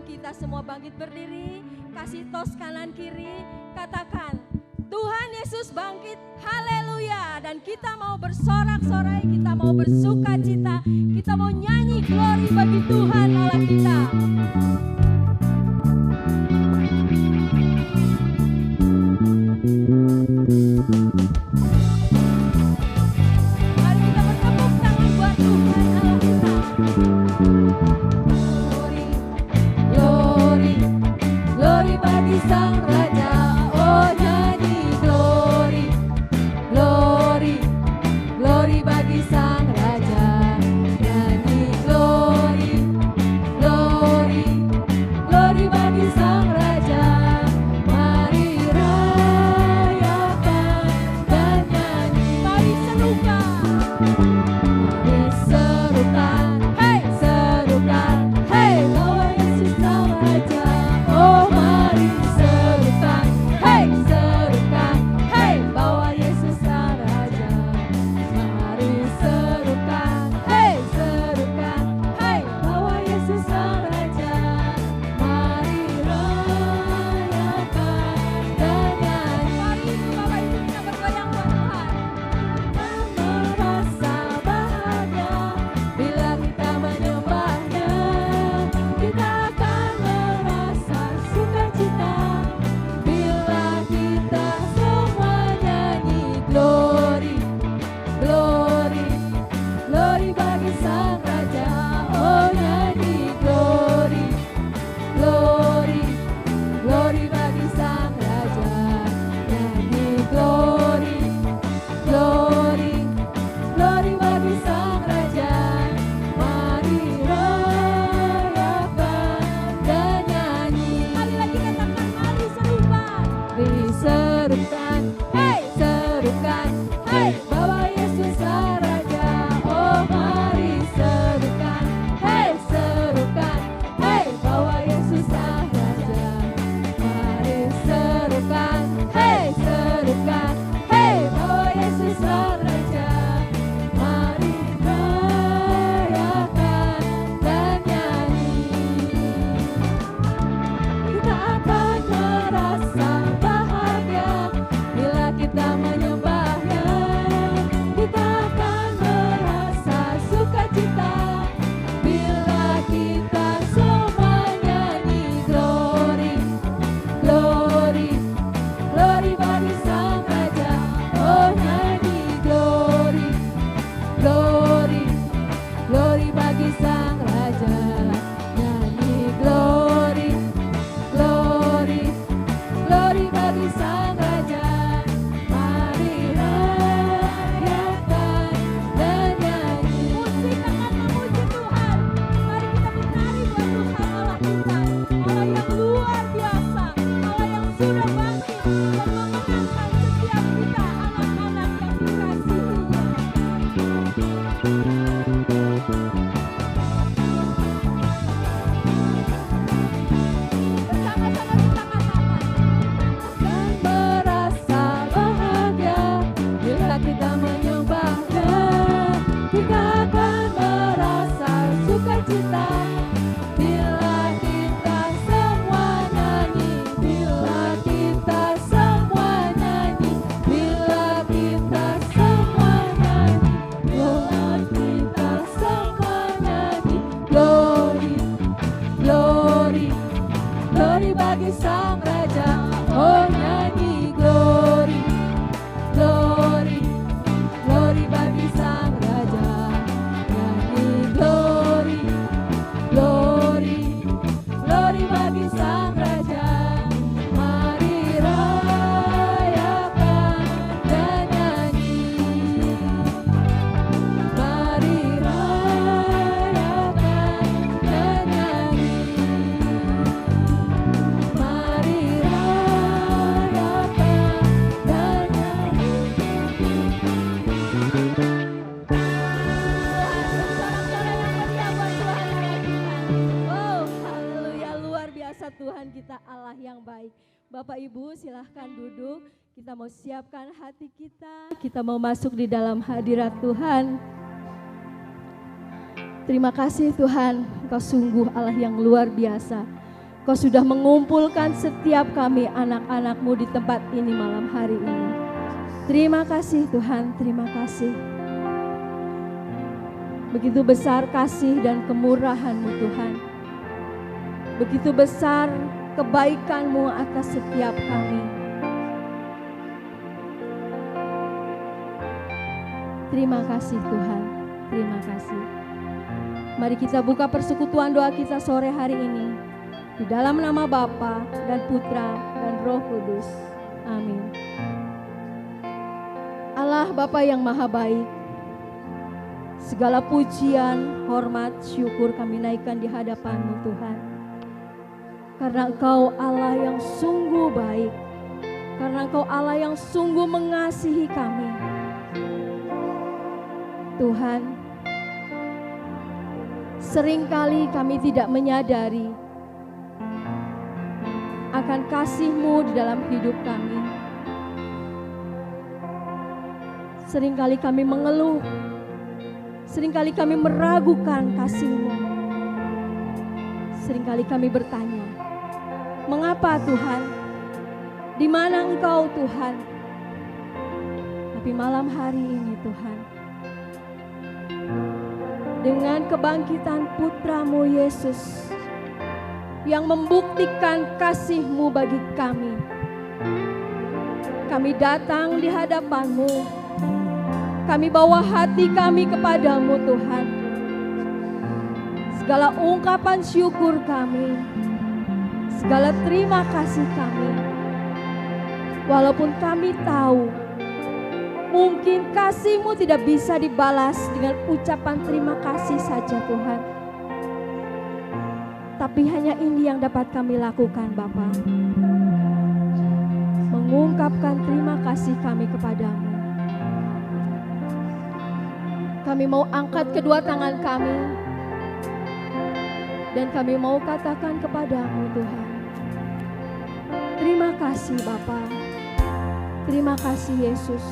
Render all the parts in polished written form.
kita semua bangkit berdiri, kasih tos kanan kiri, katakan Tuhan Yesus bangkit, haleluya. Dan kita mau bersorak-sorai, kita mau bersuka cita, kita mau nyanyi glory bagi Tuhan Allah kita. Mari kita bertepuk tangan buat Tuhan Allah kita. Glory, glory bagi Sang Raja. Oh nyanyi glory, glory, glory bagi Sang Raja. Nyanyi glory, glory, glory bagi Sang Raja. Mari rayakan dan nyanyi. Mari serukan, hey serukan, hey bahwa Yesus Sang Raja. Oh mari serukan, hey bahwa Yesus Sang Raja. Mari serukan, hey bahwa Yesus Sang Raja. Mari rayakan dan nyanyi. Mari Bapak Ibu kita bergoyang buat Tuhan. Merasa bahagia bila kita menyembahnya. Kita akan merasa sukacita bila kita semua nyanyi glory, glory, glory bagi Sang Raja. Oh nyanyi glory, glory, glory bagi Sang Raja. Nyanyi glory, glory, glory bagi Sang Raja. Mari rayakan dan nyanyi. Kali lagi katakan mari serukan. Diserukan, hey serukan, hey bahwa Yesus Sang Raja. Oh mari serukan, hey bahwa Yesus Sang Raja. Mari serukan, hey bahwa Yesus Sang Raja. Mari rayakan dan nyanyi. Kita akan merasa bahagia bila kita menyembahnya. Kita akan merasa sukacita bila kita semua nyanyi glory, glory, glory bagi Sang Raja. Oh nyanyi glory, glory, glory bagi Sang Raja. Nyanyi glory, glory, glory bagi Sang Raja. Mari rayakan dan nyanyi. Musik akan memuji Tuhan. Mari kita menari buat Tuhan Allah kita, Allah yang luar biasa, Allah yang sudah bangkit dan memenangkan setiap kita anak-anak yang dikasihinya. Bersama-sama kita katakan, dan merasa bahagia bila kita menyembahnya. Kita akan merasa sukacita bila kita semua nyanyi. Bila kita semua nyanyi, bila kita semua nyanyi, bila kita semua nyanyi. Glory, glory, glory bagi Sang Raja. Oh nyanyi glory, glory, glory bagi Sang Raja. Nyanyi glory, glory, glory bagi Sang Raja. Mari rayakan dan nyanyi. Mari rayakan dan nyanyi. Mari rayakan dan nyanyi. Oh, haleluya, luar biasa Tuhan kita Allah yang baik. Bapak Ibu silahkan duduk. Kita mau siapkan hati kita mau masuk di dalam hadirat Tuhan. Terima kasih Tuhan, Engkau sungguh Allah yang luar biasa. Kau sudah mengumpulkan setiap kami anak-anak-Mu di tempat ini malam hari ini. Terima kasih Tuhan, terima kasih. Begitu besar kasih dan kemurahan-Mu Tuhan. Begitu besar kebaikan-Mu atas setiap kami. Terima kasih Tuhan, terima kasih. Mari kita buka persekutuan doa kita sore hari ini. Di dalam nama Bapa dan Putra dan Roh Kudus. Amin. Allah Bapa yang maha baik, segala pujian, hormat, syukur kami naikkan di hadapan-Mu Tuhan. Karena Engkau Allah yang sungguh baik, karena Engkau Allah yang sungguh mengasihi kami. Tuhan, seringkali kami tidak menyadari akan kasih-Mu di dalam hidup kami. Seringkali kami mengeluh, seringkali kami meragukan kasih-Mu. Seringkali kami bertanya, mengapa Tuhan? Di mana Engkau Tuhan? Tapi malam hari ini Tuhan, dengan kebangkitan Putra-Mu Yesus yang membuktikan kasih-Mu bagi kami, kami datang di hadapan-Mu. Kami bawa hati kami kepadamu Tuhan. Segala ungkapan syukur kami, segala terima kasih kami. Walaupun kami tahu mungkin kasih-Mu tidak bisa dibalas dengan ucapan terima kasih saja Tuhan. Tapi hanya ini yang dapat kami lakukan Bapa. Mengungkapkan terima kasih kami kepadamu. Kami mau angkat kedua tangan kami dan kami mau katakan kepadamu Tuhan, terima kasih Bapa, terima kasih Yesus.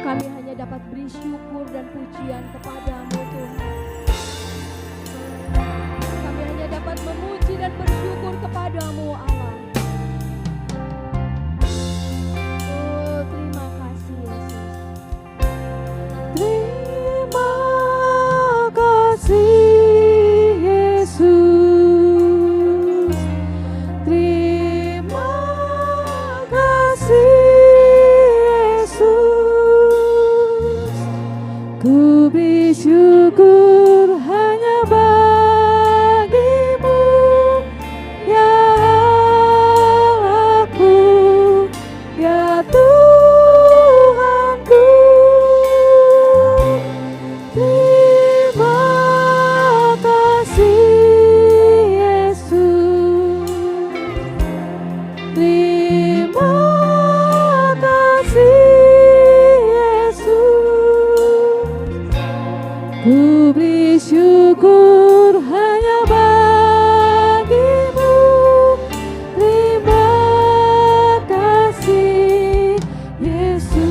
Kami hanya dapat beri syukur dan pujian kepadamu Tuhan. Kami hanya dapat memuji dan bersyukur kepadamu Allah. Oh, terima kasih Yesus. Terima kasih Yesus, terima kasih Yesus. Ku beri syukur hanya bagimu, ya Allahku, ya Tuhanku. Terima kasih Yesus, terima kasih Yesus. Ku beri syukur hanya bagimu, terima kasih Yesus.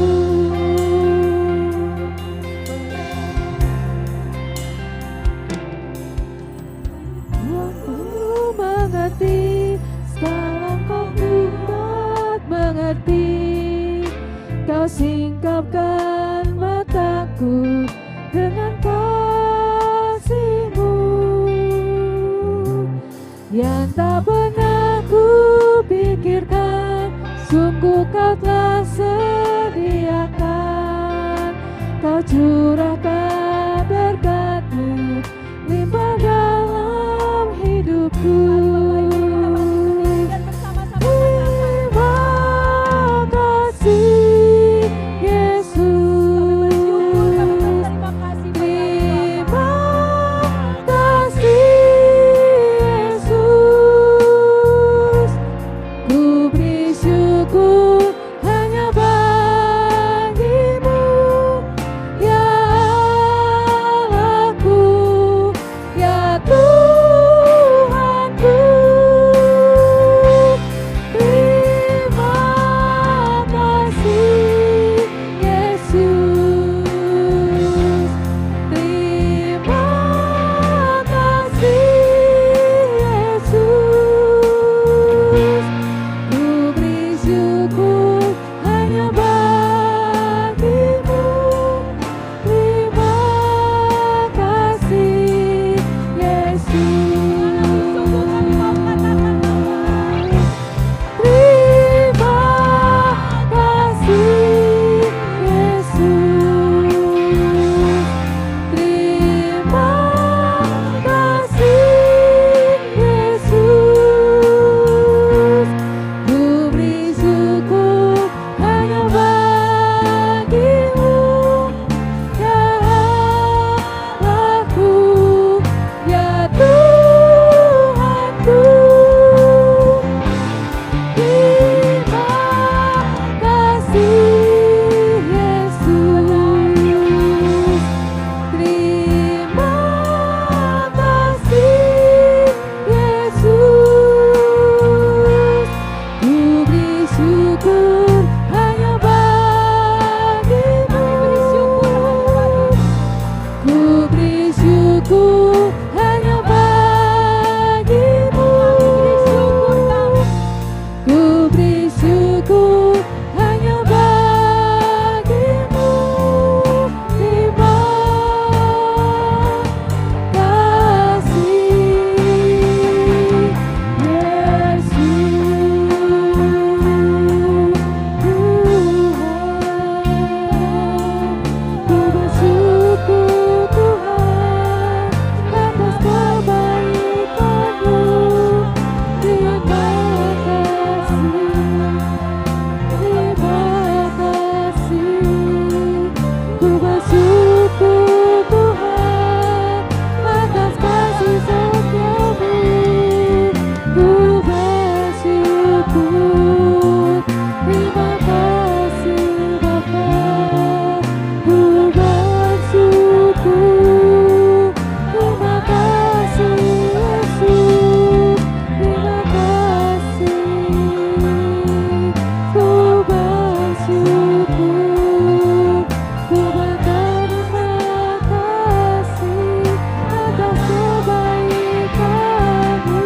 Aku mengerti, sekarang kau buat mengerti. Kau singkapkan mataku dengan kasih-Mu yang tak pernah ku pikirkan. Sungguh kau telah sediakan, kau curahkan berkat-Mu limpah dalam hidupku. Terima kasih Yesus, terima kasih Yesus. Ku beri syukur hanya bagimu, ya syukurku hanya bagimu. Ku beri syukur hanya bagimu. Terima kasih Yesus Tuhan. Ku bersyukur Tuhan atas kebaikan-Mu. Terima kasih. Ku bersyukur Tuhan atas kasih setia-Mu. Ku bersyukur. Terima kasih Bapa. Ku bersyukur. Terima kasih Yesus. Terima kasih. Ku bersyukur. Ku berterima kasih atas kebaikan-Mu.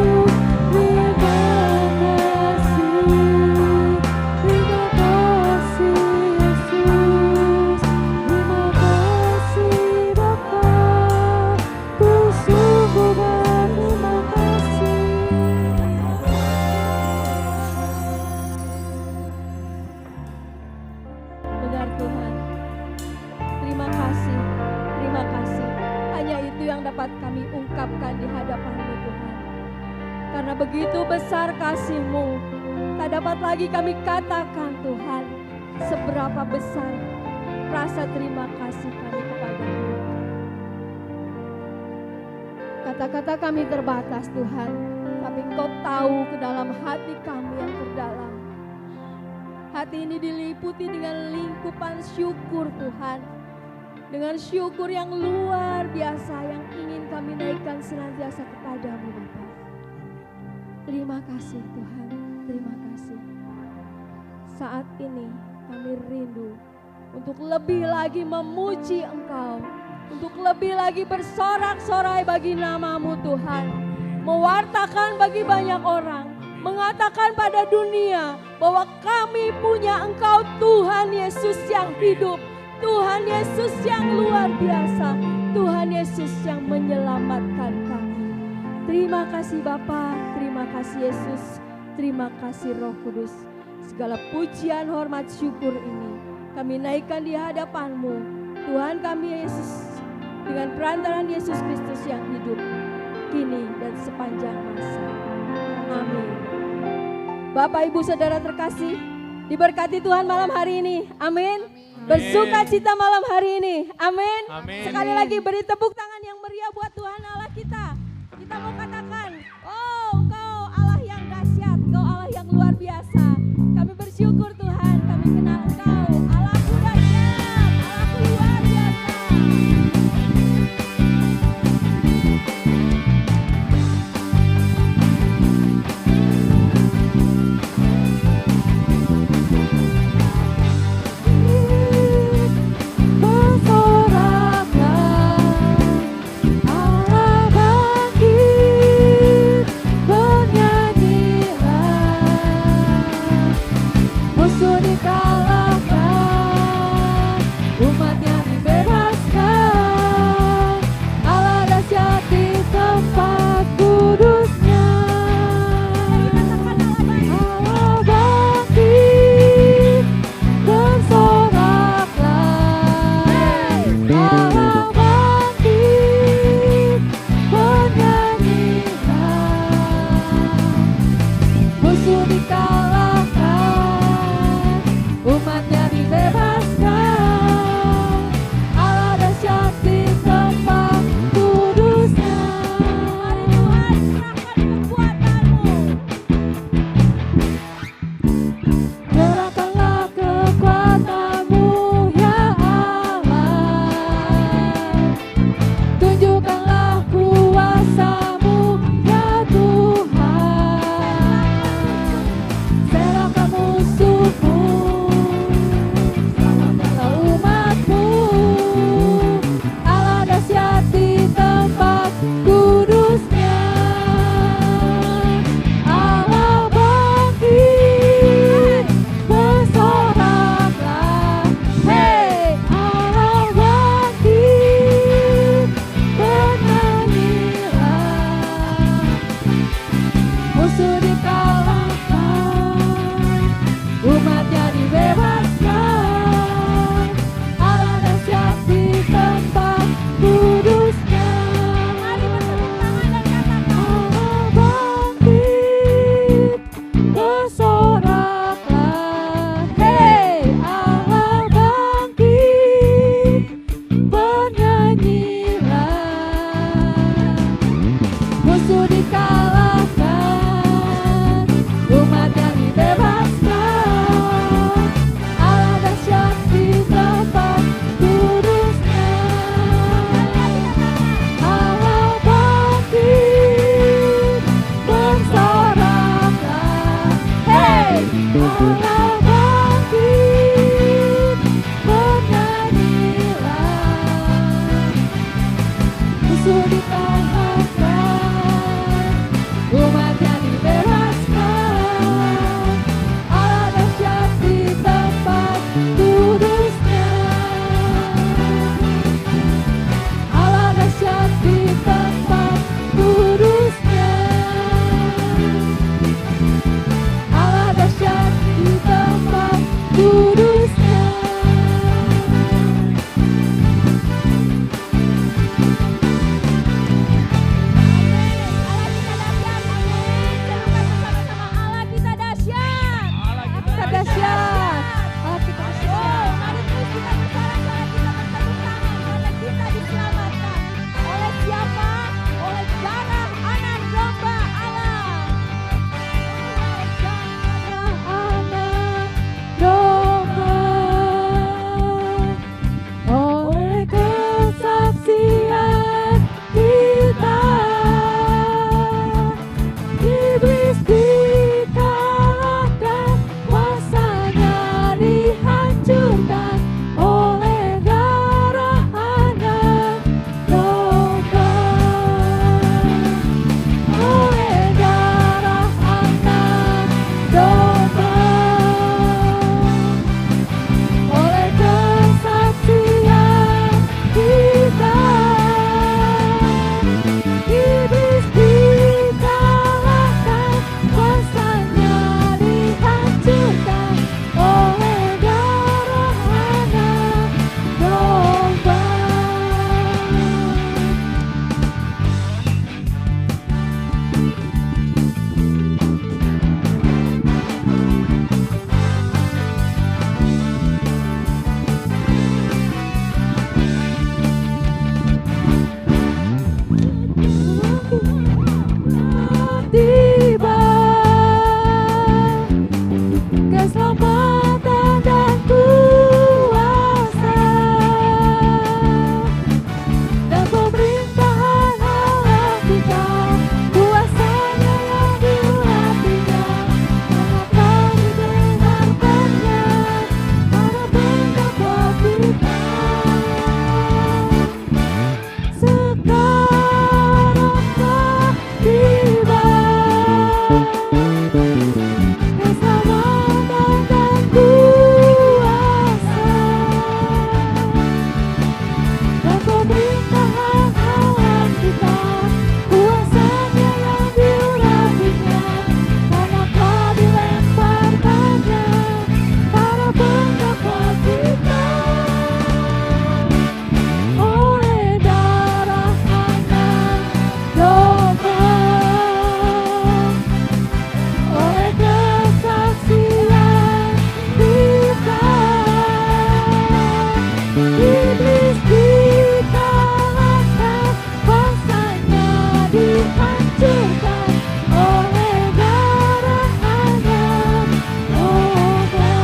Terima kasih. Terima kasih Yesus. Terima kasih Bapa. Ku sungguh berterima kasih. Benar Tuhan, terima kasih, terima kasih. Hanya itu yang dapat kami ungkapkan di hadapan-Mu Tuhan. Karena begitu besar kasih-Mu, tak dapat lagi kami katakan Tuhan, seberapa besar rasa terima kasih kami kepada-Mu. Kata-kata kami terbatas Tuhan, tapi Engkau tahu ke dalam hati kami yang terdalam. Hati ini diliputi dengan lingkupan syukur Tuhan. Dengan syukur yang luar biasa yang ingin kami naikkan senantiasa kepada-Mu Bapa. Terima kasih Tuhan, terima kasih. Saat ini kami rindu untuk lebih lagi memuji Engkau. Untuk lebih lagi bersorak-sorai bagi nama-Mu Tuhan. Mewartakan bagi banyak orang. Mengatakan pada dunia bahwa kami punya Engkau Tuhan Yesus yang hidup. Tuhan Yesus yang luar biasa. Tuhan Yesus yang menyelamatkan kami. Terima kasih Bapa, terima kasih Yesus, terima kasih Roh Kudus. Segala pujian, hormat, syukur ini kami naikkan di hadapan-Mu. Tuhan kami Yesus, dengan perantaraan Yesus Kristus yang hidup, kini dan sepanjang masa. Amin. Bapak Ibu Saudara terkasih, diberkati Tuhan malam hari ini. Amin. Bersuka cita malam hari ini. Amin. Sekali lagi beri tepuk tangan yang meriah buat Tuhan Allah kita. Kita mau katakan, oh Engkau Allah yang dahsyat, Engkau Allah yang luar biasa. Kami bersyukur Tuhan, kami kenal Engkau. Allahku dahsyat, Allahku luar biasa. Bersoraklah Allah bangkit, bernyanyilah Allah bangkit, bernyanyilah, musuh dikalahkan, umatnya dibebaskan. Allah dahsyat di tempat kudusnya, Allah dahsyat di tempat kudusnya, Allah dahsyat di tempat kudusnya. Allah kita dahsyat. Allah kita dahsyat. Allah kita Oh, dahsyat. mari terus kita bersorak-sorai, kita bertepuk tangan karena kita diselamatkan. Oleh siapa? Oleh darah anak domba Allah. Anak domba, oleh kesaksian kita, iblis dikalahkan, kuasanya dihancurkan oleh darah anak domba, oleh darah anak domba, oleh kesaksian kita, iblis dikalahkan, kuasanya dihancurkan oleh darah anak domba. Tiba keselamatan dan kuasa dan pemerintahan Allah kita, kuasanya yang diurapinya, mengapa didengarkannya para pendakwa kita. Sekarang telah tiba keselamatan dan kuasa dan pemerintahan Allah kita, kuasanya yang diurapinya, karena telah dilemparkannya para pendakwa kita. Oleh darah anak domba, oleh kesaksian kita, iblis dikalahkan, kuasanya dihancurkan oleh darah anak domba,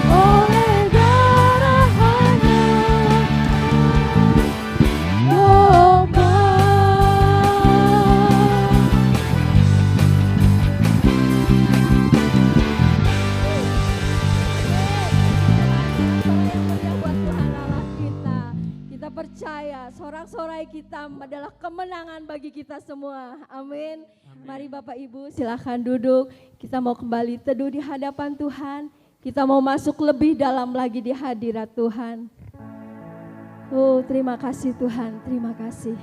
oleh darah anak domba. Buat Tuhan Allah kita. Kita percaya sorak-sorai kita adalah kemenangan bagi kita semua. Amin. Mari Bapak Ibu silakan duduk. Kita mau kembali teduh di hadapan Tuhan. Kita mau masuk lebih dalam lagi di hadirat Tuhan. Oh, terima kasih Tuhan, terima kasih.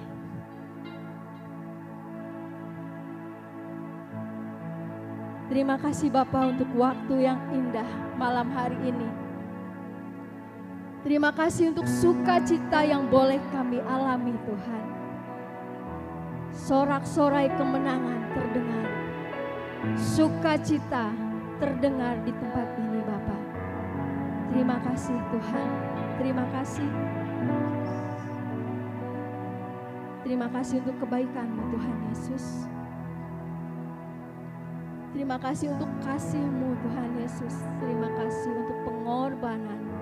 Terima kasih Bapa untuk waktu yang indah malam hari ini. Terima kasih untuk sukacita yang boleh kami alami Tuhan. Sorak-sorai kemenangan terdengar. Sukacita terdengar di tempat ini Bapa. Terima kasih Tuhan. Terima kasih. Terima kasih untuk kebaikan-Mu Tuhan Yesus. Terima kasih untuk kasih-Mu Tuhan Yesus. Terima kasih untuk pengorbanan-Mu.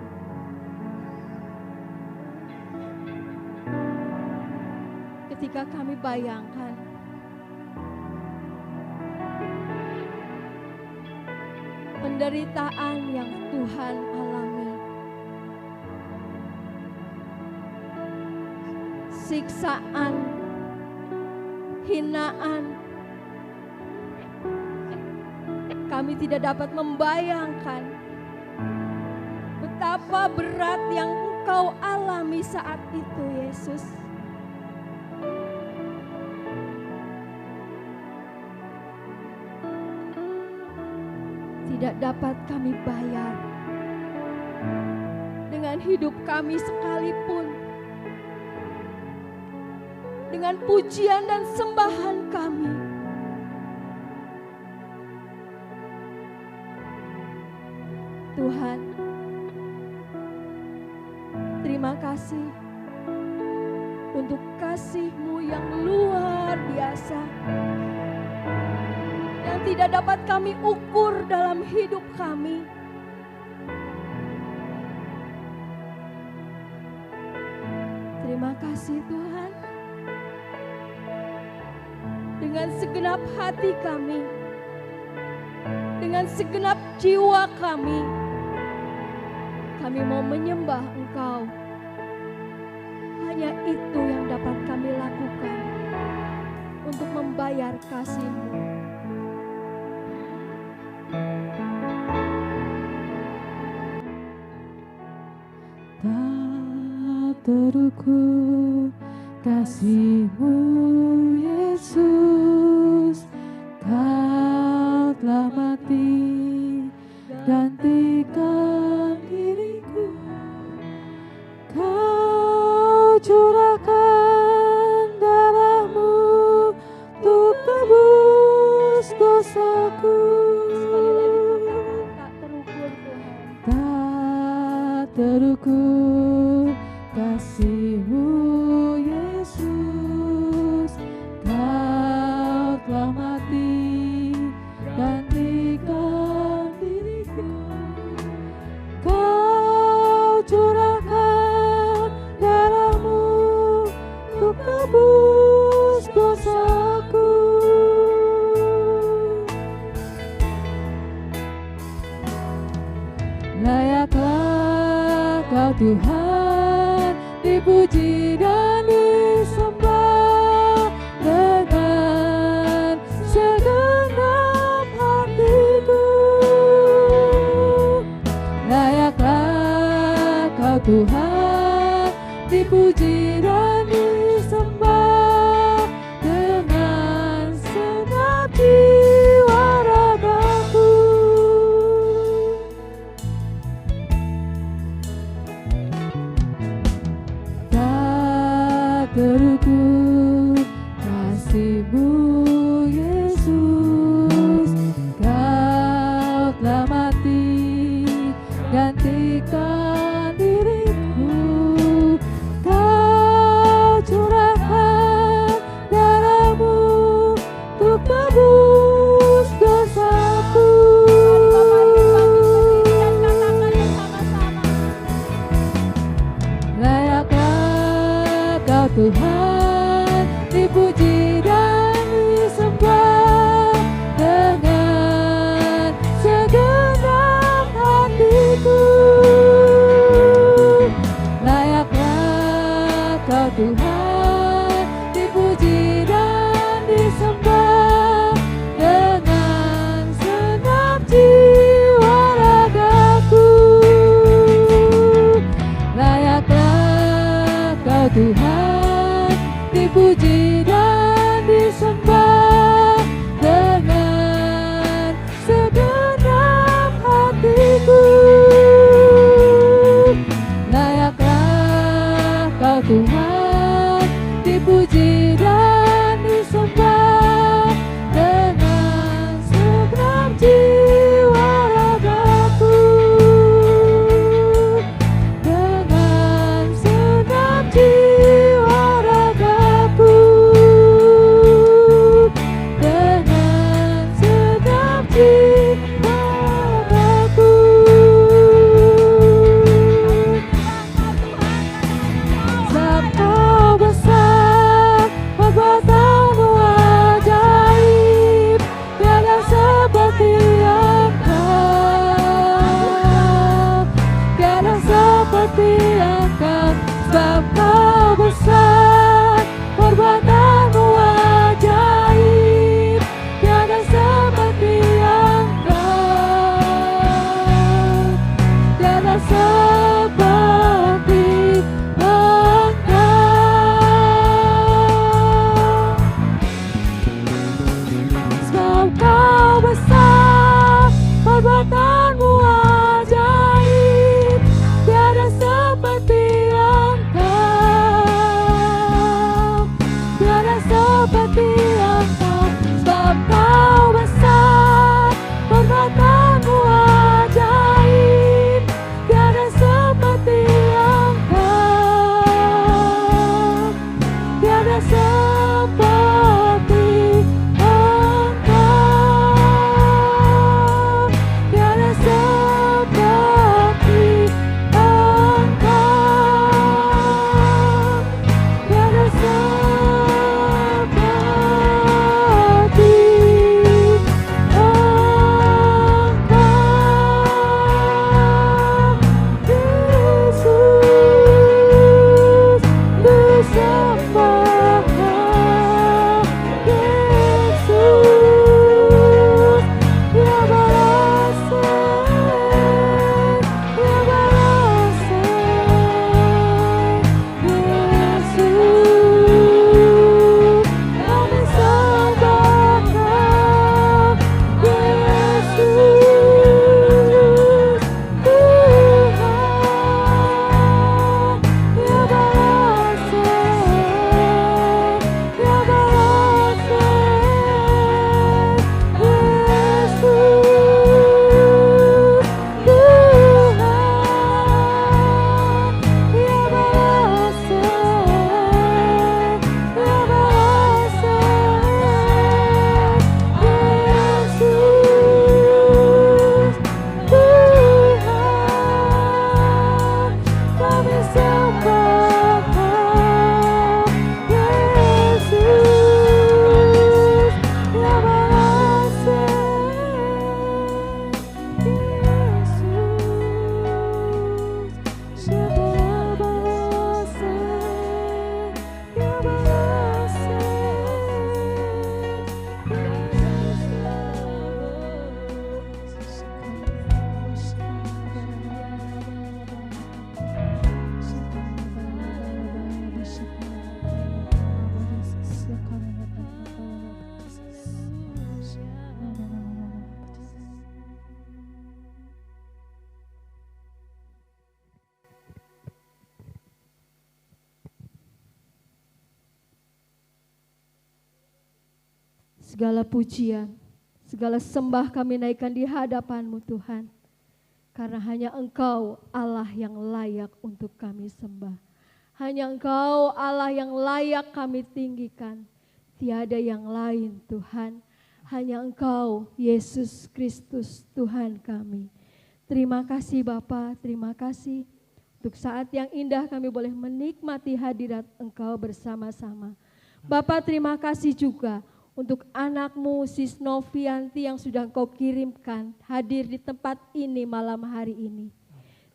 Ketika kami bayangkan penderitaan yang Tuhan alami, siksaan, hinaan. Kami tidak dapat membayangkan betapa berat yang Engkau alami saat itu, Yesus. Tidak dapat kami bayar dengan hidup kami sekalipun, dengan pujian dan sembahan kami. Tuhan, terima kasih untuk kasih-Mu yang luar biasa, yang tidak dapat kami ukur dalam hidup kami. Terima kasih Tuhan. Dengan segenap hati kami, dengan segenap jiwa kami mau menyembah Engkau. Hanya itu yang dapat kami lakukan untuk membayar kasih-Mu. Tak terukur kasih-Mu Yesus, Kau telah mati gantikan diriku. Kau curahkan darah-Mu untuk tebus dosaku. Tak terukur kasih-Mu Yesus, Kau telah mati gantikan diriku. Kau curahkan darah-Mu untuk tebus dosaku. Layaklah Kau Tuhan dipuji dan disembah dengan segenap hatiku. Layaklah Kau Tuhan dipuji dan disembah dengan segenap jiwa ragaku. Terukur kasih-Mu Yesus, Kau telah mati gantikan diriku. Kau curahkan darah-Mu untuk tebus dosaku. Layaklah Kau Tuhan dipuji dan disembah dengan segenap hatiku. Layaklah Kau Tuhan dipuji dan disembah dengan segenap jiwa ragaku. Layaklah Kau Tuhan dipuji dan disembah dengan segenap hatiku. Layaklah Kau Tuhan dipuji dan disembah dengan segenap jiwa ragaku. Dengan segenap jiwa ragaku. Dengan segenap jiwa ragaku. Sebab Kau besar Segala pujian, segala sembah kami naikkan di hadapan-Mu Tuhan. Karena hanya Engkau Allah yang layak untuk kami sembah. Hanya Engkau Allah yang layak kami tinggikan. Tiada yang lain Tuhan. Hanya Engkau Yesus Kristus Tuhan kami. Terima kasih Bapa, terima kasih. Untuk saat yang indah kami boleh menikmati hadirat Engkau bersama-sama. Bapa terima kasih juga untuk anak-Mu Sis Novianti yang sudah Engkau kirimkan hadir di tempat ini malam hari ini.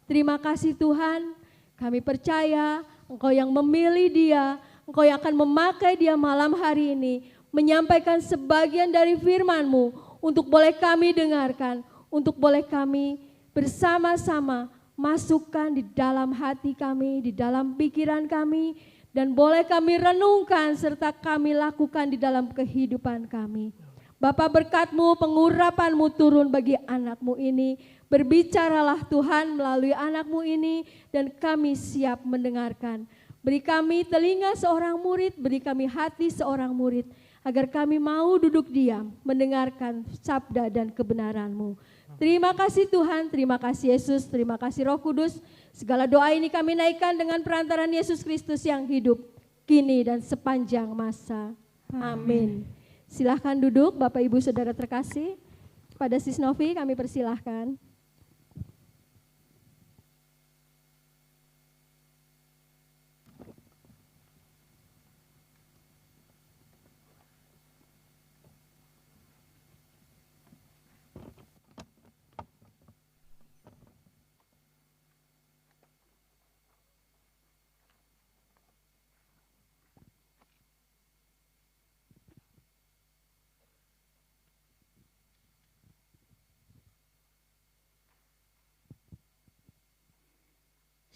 Terima kasih Tuhan, kami percaya Engkau yang memilih dia, Engkau yang akan memakai dia malam hari ini, menyampaikan sebagian dari firman-Mu untuk boleh kami dengarkan, untuk boleh kami bersama-sama masukkan di dalam hati kami, di dalam pikiran kami, dan boleh kami renungkan serta kami lakukan di dalam kehidupan kami. Bapa berkat-Mu, pengurapan-Mu turun bagi anak-Mu ini. Berbicaralah Tuhan melalui anak-Mu ini dan kami siap mendengarkan. Beri kami telinga seorang murid, beri kami hati seorang murid. Agar kami mau duduk diam mendengarkan sabda dan kebenaran-Mu. Terima kasih Tuhan, terima kasih Yesus, terima kasih Roh Kudus. Segala doa ini kami naikkan dengan perantaran Yesus Kristus yang hidup, kini dan sepanjang masa. Amin. Silahkan duduk Bapak Ibu Saudara terkasih. Pada Sis Novi kami persilahkan.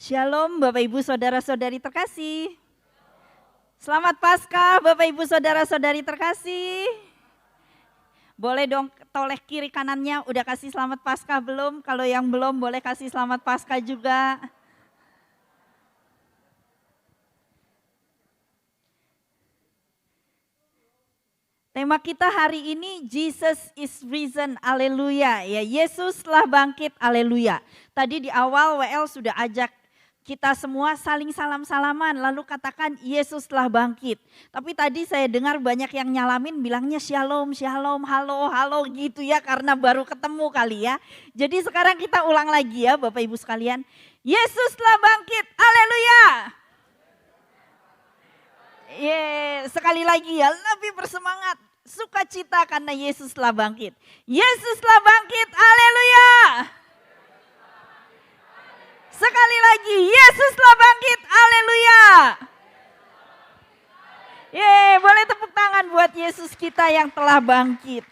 Shalom Bapak Ibu Saudara-saudari terkasih. Selamat Paskah Bapak Ibu Saudara-saudari terkasih. Boleh dong toleh kiri kanannya udah kasih selamat Paskah belum? Kalau yang belum boleh kasih selamat Paskah juga. Tema kita hari ini Jesus is risen, haleluya. Ya, Yesus telah bangkit, haleluya. Tadi di awal WL sudah ajak kita semua saling salam-salaman lalu katakan Yesus telah bangkit. Tapi tadi saya dengar banyak yang nyalamin bilangnya shalom, shalom, halo, halo gitu ya karena baru ketemu kali ya. Jadi sekarang kita ulang lagi ya Bapak Ibu sekalian. Yesus telah bangkit, haleluya. Sekali lagi ya, lebih bersemangat. Sukacita karena Yesus telah bangkit. Yesus telah bangkit, haleluya. Sekali lagi, Yesus telah bangkit, haleluya. Boleh tepuk tangan buat Yesus kita yang telah bangkit.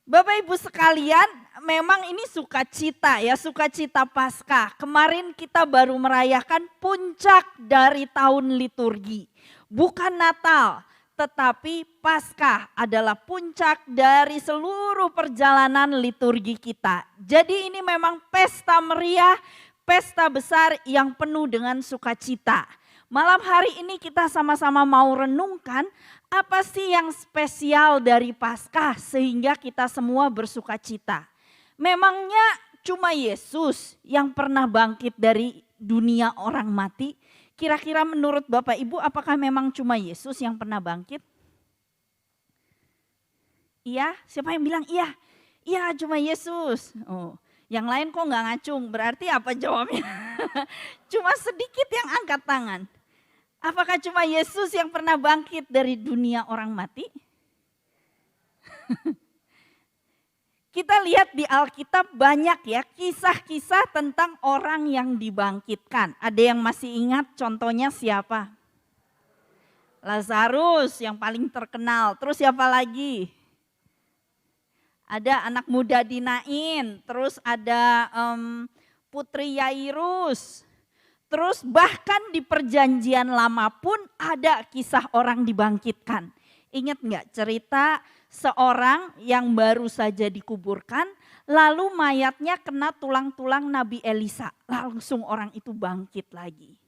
Bapak Ibu sekalian, memang ini sukacita ya, sukacita Paskah. Kemarin kita baru merayakan puncak dari tahun liturgi. Bukan Natal, tetapi Paskah adalah puncak dari seluruh perjalanan liturgi kita. Jadi ini memang pesta meriah, pesta besar yang penuh dengan sukacita. Malam hari ini kita sama-sama mau renungkan apa sih yang spesial dari Paskah sehingga kita semua bersukacita. Memangnya cuma Yesus yang pernah bangkit dari dunia orang mati? Kira-kira menurut Bapak Ibu apakah memang cuma Yesus yang pernah bangkit? Iya, siapa yang bilang iya? Iya cuma Yesus. Oh, yang lain kok nggak ngacung, berarti apa jawabnya? Cuma sedikit yang angkat tangan. Apakah cuma Yesus yang pernah bangkit dari dunia orang mati? Kita lihat di Alkitab banyak ya kisah-kisah tentang orang yang dibangkitkan. Ada yang masih ingat contohnya siapa? Lazarus yang paling terkenal. Terus siapa lagi? Ada anak muda di Nain. Terus ada putri Yairus. Terus bahkan di perjanjian lama pun ada kisah orang dibangkitkan. Ingat nggak cerita seorang yang baru saja dikuburkan, lalu mayatnya kena tulang-tulang Nabi Elisa, langsung orang itu bangkit lagi.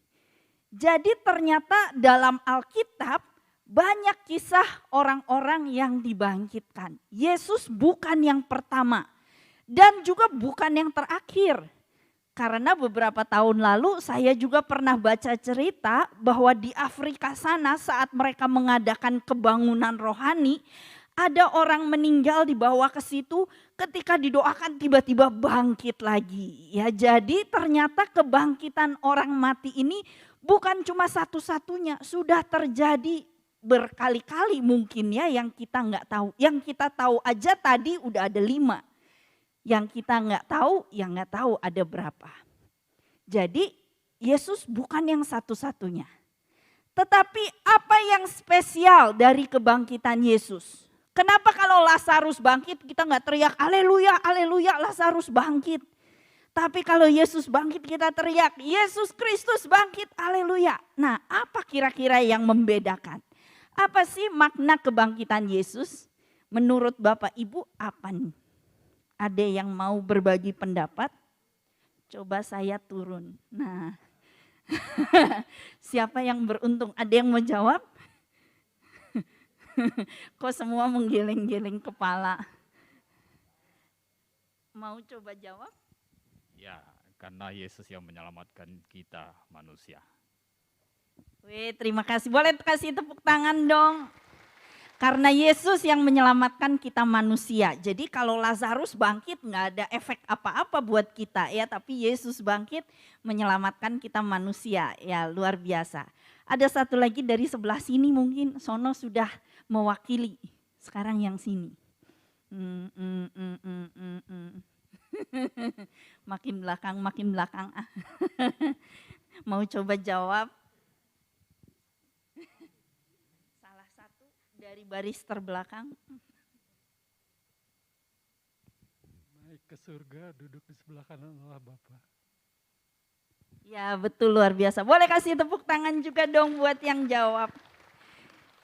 Jadi ternyata dalam Alkitab banyak kisah orang-orang yang dibangkitkan. Yesus bukan yang pertama dan juga bukan yang terakhir. Karena beberapa tahun lalu saya juga pernah baca cerita bahwa di Afrika sana saat mereka mengadakan kebangunan rohani, ada orang meninggal dibawa ke situ, ketika didoakan tiba-tiba bangkit lagi. Ya, jadi ternyata kebangkitan orang mati ini bukan cuma satu-satunya, sudah terjadi berkali-kali mungkin ya yang kita nggak tahu. Yang kita tahu aja tadi udah ada 5. Yang kita nggak tahu, yang nggak tahu ada berapa. Jadi Yesus bukan yang satu-satunya. Tetapi apa yang spesial dari kebangkitan Yesus? Kenapa kalau Lazarus bangkit kita nggak teriak haleluya, haleluya Lazarus bangkit. Tapi kalau Yesus bangkit kita teriak Yesus Kristus bangkit, haleluya. Nah apa kira-kira yang membedakan? Apa sih makna kebangkitan Yesus? Menurut Bapak Ibu apa nih? Ada yang mau berbagi pendapat? Coba saya turun. Nah, siapa yang beruntung? Ada yang mau jawab? Kok semua menggeleng-geleng kepala? Mau coba jawab? Ya, karena Yesus yang menyelamatkan kita manusia. Terima kasih. Boleh kasih tepuk tangan dong. Karena Yesus yang menyelamatkan kita manusia. Jadi kalau Lazarus bangkit nggak ada efek apa-apa buat kita ya. Tapi Yesus bangkit menyelamatkan kita manusia. Ya luar biasa. Ada satu lagi dari sebelah sini mungkin. Sono sudah mewakili. Sekarang yang sini. Makin belakang. Mau coba jawab? Dari baris terbelakang. Naik ke surga, duduk di sebelah kanan Allah Bapa. Ya betul, luar biasa. Boleh kasih tepuk tangan juga dong buat yang jawab.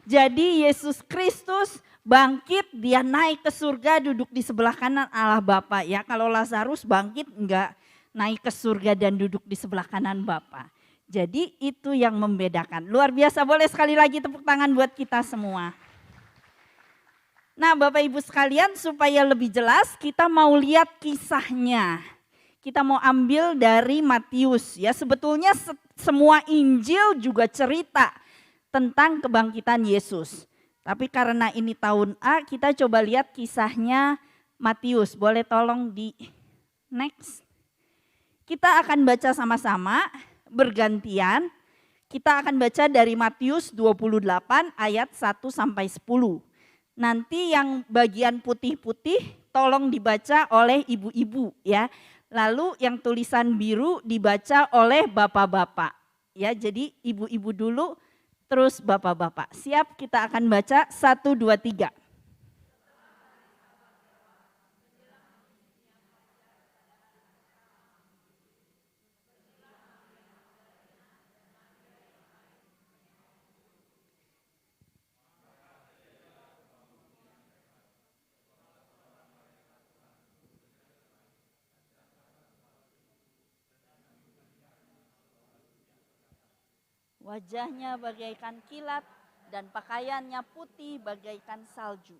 Jadi Yesus Kristus bangkit, dia naik ke surga, duduk di sebelah kanan Allah Bapa. Ya kalau Lazarus bangkit enggak naik ke surga dan duduk di sebelah kanan Bapa. Jadi itu yang membedakan. Luar biasa, boleh sekali lagi tepuk tangan buat kita semua. Nah Bapak Ibu sekalian supaya lebih jelas kita mau lihat kisahnya. kita mau ambil dari Matius ya. Sebetulnya semua Injil juga cerita tentang kebangkitan Yesus. Tapi karena ini tahun A, kita coba lihat kisahnya Matius. Boleh tolong di next. Kita akan baca sama-sama bergantian. Kita akan baca dari Matius 28 ayat 1 sampai 10. Nanti yang bagian putih-putih tolong dibaca oleh ibu-ibu ya. Lalu yang tulisan biru dibaca oleh bapak-bapak. Ya, jadi ibu-ibu dulu terus bapak-bapak. Siap, kita akan baca 1, 2, 3. Wajahnya bagaikan kilat dan pakaiannya putih bagaikan salju.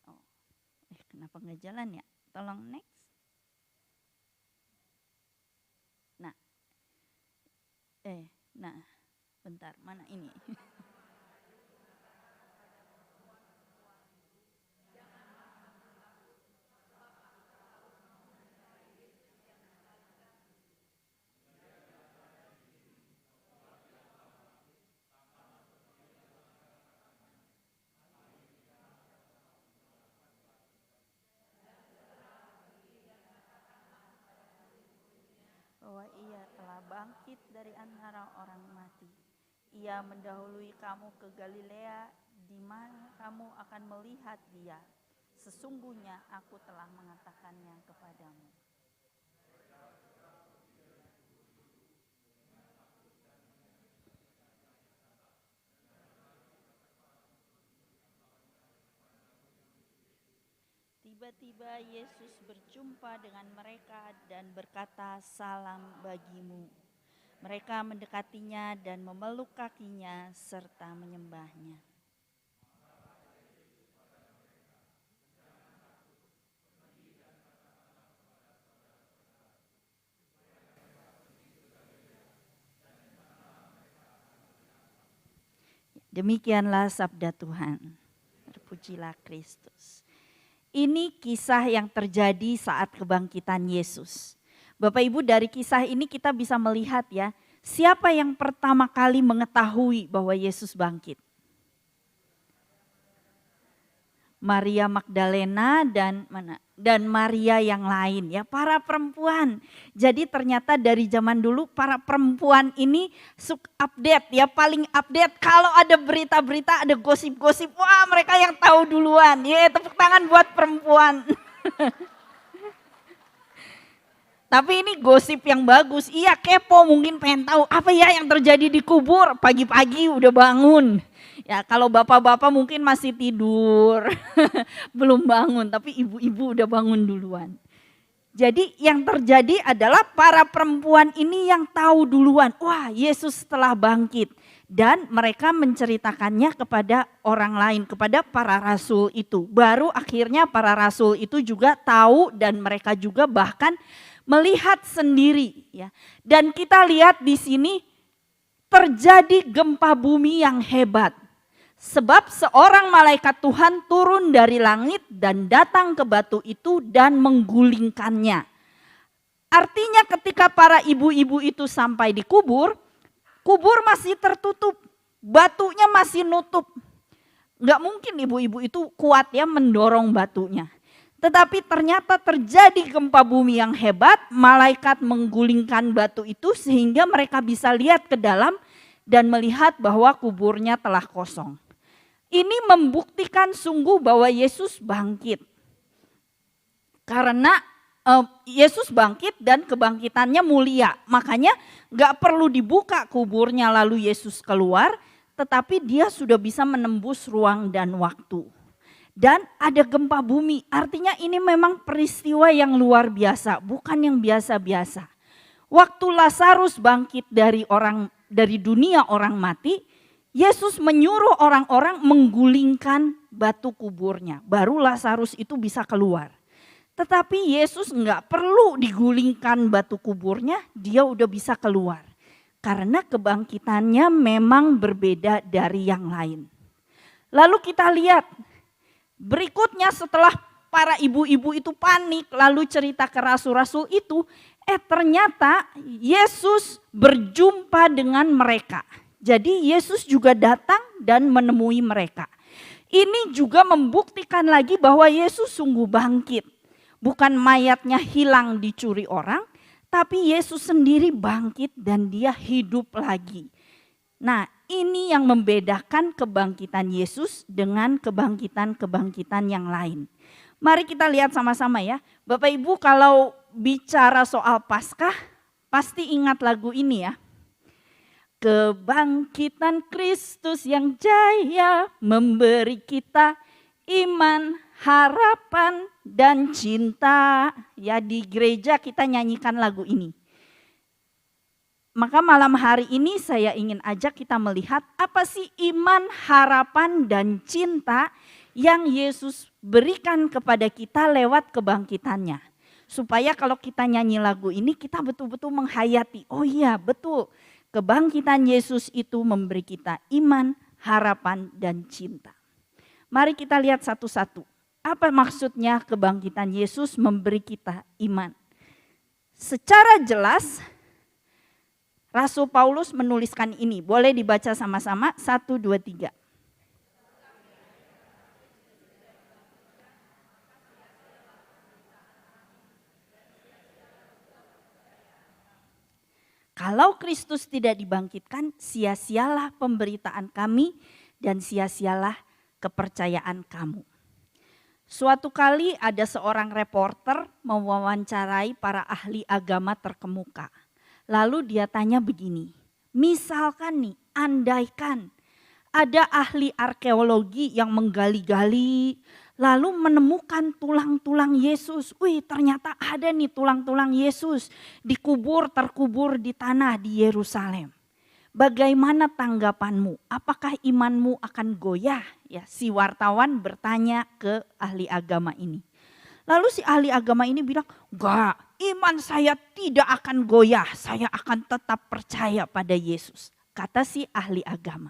Oh, kenapa nggak jalan ya? Tolong next. Nah, bentar, mana ini? Bahwa ia telah bangkit dari antara orang mati. Ia mendahului kamu ke Galilea, di mana kamu akan melihat dia. Sesungguhnya aku telah mengatakannya kepadamu. Tiba-tiba Yesus berjumpa dengan mereka dan berkata, "Salam bagimu." Mereka mendekatinya dan memeluk kakinya serta menyembahnya. Demikianlah sabda Tuhan. Terpujilah Kristus. Ini kisah yang terjadi saat kebangkitan Yesus. Bapak Ibu, dari kisah ini kita bisa melihat ya, siapa yang pertama kali mengetahui bahwa Yesus bangkit? Maria Magdalena dan Maria yang lain ya, para perempuan. Jadi ternyata dari zaman dulu para perempuan ini update ya, paling update kalau ada berita-berita, ada gosip-gosip, wah mereka yang tahu duluan. Ya, tepuk tangan buat perempuan. Tapi ini gosip yang bagus. Iya, kepo, mungkin pengen tahu apa ya yang terjadi di kubur. Pagi-pagi udah bangun. Ya, kalau bapak-bapak mungkin masih tidur, belum bangun, tapi ibu-ibu udah bangun duluan. Jadi yang terjadi adalah para perempuan ini yang tahu duluan, wah Yesus telah bangkit. Dan mereka menceritakannya kepada orang lain, kepada para rasul itu. Baru akhirnya para rasul itu juga tahu dan mereka juga bahkan melihat sendiri. Ya. Dan kita lihat di sini terjadi gempa bumi yang hebat. Sebab seorang malaikat Tuhan turun dari langit dan datang ke batu itu dan menggulingkannya. Artinya ketika para ibu-ibu itu sampai di kubur, kubur masih tertutup, batunya masih nutup. Nggak mungkin ibu-ibu itu kuat ya mendorong batunya. Tetapi ternyata terjadi gempa bumi yang hebat, malaikat menggulingkan batu itu sehingga mereka bisa lihat ke dalam dan melihat bahwa kuburnya telah kosong. Ini membuktikan sungguh bahwa Yesus bangkit. Karena Yesus bangkit dan kebangkitannya mulia. Makanya gak perlu dibuka kuburnya lalu Yesus keluar. Tetapi dia sudah bisa menembus ruang dan waktu. Dan ada gempa bumi. Artinya ini memang peristiwa yang luar biasa. Bukan yang biasa-biasa. Waktu Lazarus bangkit dari dunia orang mati. Yesus menyuruh orang-orang menggulingkan batu kuburnya. Baru Lazarus itu bisa keluar. Tetapi Yesus nggak perlu digulingkan batu kuburnya, dia udah bisa keluar. Karena kebangkitannya memang berbeda dari yang lain. Lalu kita lihat berikutnya setelah para ibu-ibu itu panik lalu cerita ke rasul-rasul itu, ternyata Yesus berjumpa dengan mereka. Jadi Yesus juga datang dan menemui mereka. Ini juga membuktikan lagi bahwa Yesus sungguh bangkit. Bukan mayatnya hilang dicuri orang, tapi Yesus sendiri bangkit dan dia hidup lagi. Nah, ini yang membedakan kebangkitan Yesus dengan kebangkitan-kebangkitan yang lain. Mari kita lihat sama-sama ya. Bapak Ibu kalau bicara soal Paskah, pasti ingat lagu ini ya. Kebangkitan Kristus yang jaya memberi kita iman, harapan, dan cinta. Ya, di gereja kita nyanyikan lagu ini. Maka malam hari ini saya ingin ajak kita melihat apa sih iman, harapan, dan cinta yang Yesus berikan kepada kita lewat kebangkitannya. Supaya kalau kita nyanyi lagu ini kita betul-betul menghayati, oh iya betul, kebangkitan Yesus itu memberi kita iman, harapan, dan cinta. Mari kita lihat satu-satu. Apa maksudnya kebangkitan Yesus memberi kita iman? Secara jelas Rasul Paulus menuliskan ini, boleh dibaca sama-sama, 1, 2, 3. Kalau Kristus tidak dibangkitkan, sia-sialah pemberitaan kami dan sia-sialah kepercayaan kamu. Suatu kali ada seorang reporter mewawancarai para ahli agama terkemuka. Lalu dia tanya begini, misalkan nih, andaikan ada ahli arkeologi yang menggali-gali lalu menemukan tulang-tulang Yesus. Wih, ternyata ada nih tulang-tulang Yesus terkubur di tanah di Yerusalem. Bagaimana tanggapanmu? Apakah imanmu akan goyah? Ya, si wartawan bertanya ke ahli agama ini. Lalu si ahli agama ini bilang, enggak, iman saya tidak akan goyah, saya akan tetap percaya pada Yesus. Kata si ahli agama.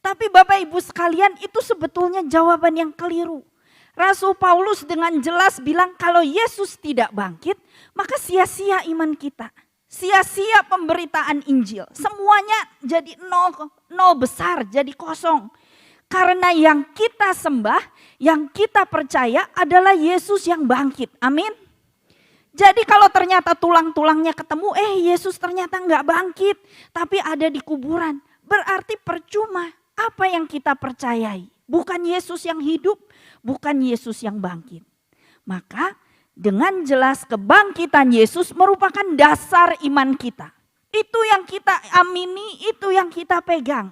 Tapi Bapak Ibu sekalian, itu sebetulnya jawaban yang keliru. Rasul Paulus dengan jelas bilang kalau Yesus tidak bangkit, maka sia-sia iman kita. Sia-sia pemberitaan Injil. Semuanya jadi nol besar, jadi kosong. Karena yang kita sembah, yang kita percaya adalah Yesus yang bangkit. Amin. Jadi kalau ternyata tulang-tulangnya ketemu, Yesus ternyata enggak bangkit, tapi ada di kuburan. Berarti percuma. Apa yang kita percayai? Bukan Yesus yang hidup, bukan Yesus yang bangkit. Maka dengan jelas kebangkitan Yesus merupakan dasar iman kita. Itu yang kita amini, itu yang kita pegang.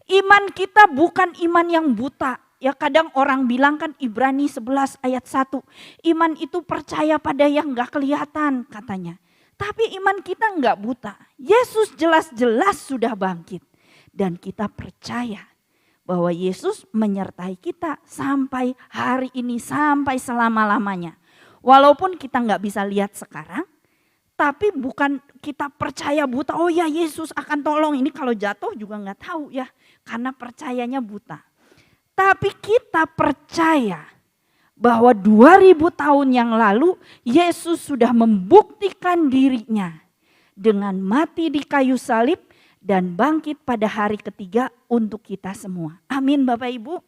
Iman kita bukan iman yang buta. Ya kadang orang bilang kan Ibrani 11 ayat 1. Iman itu percaya pada yang gak kelihatan katanya. Tapi iman kita gak buta. Yesus jelas-jelas sudah bangkit. Dan kita percaya bahwa Yesus menyertai kita sampai hari ini, sampai selama-lamanya. Walaupun kita gak bisa lihat sekarang. Tapi bukan kita percaya buta, oh ya Yesus akan tolong. Ini kalau jatuh juga gak tahu ya. Karena percayanya buta. Tapi kita percaya bahwa 2000 tahun yang lalu Yesus sudah membuktikan dirinya dengan mati di kayu salib dan bangkit pada hari ketiga untuk kita semua. Amin Bapak Ibu.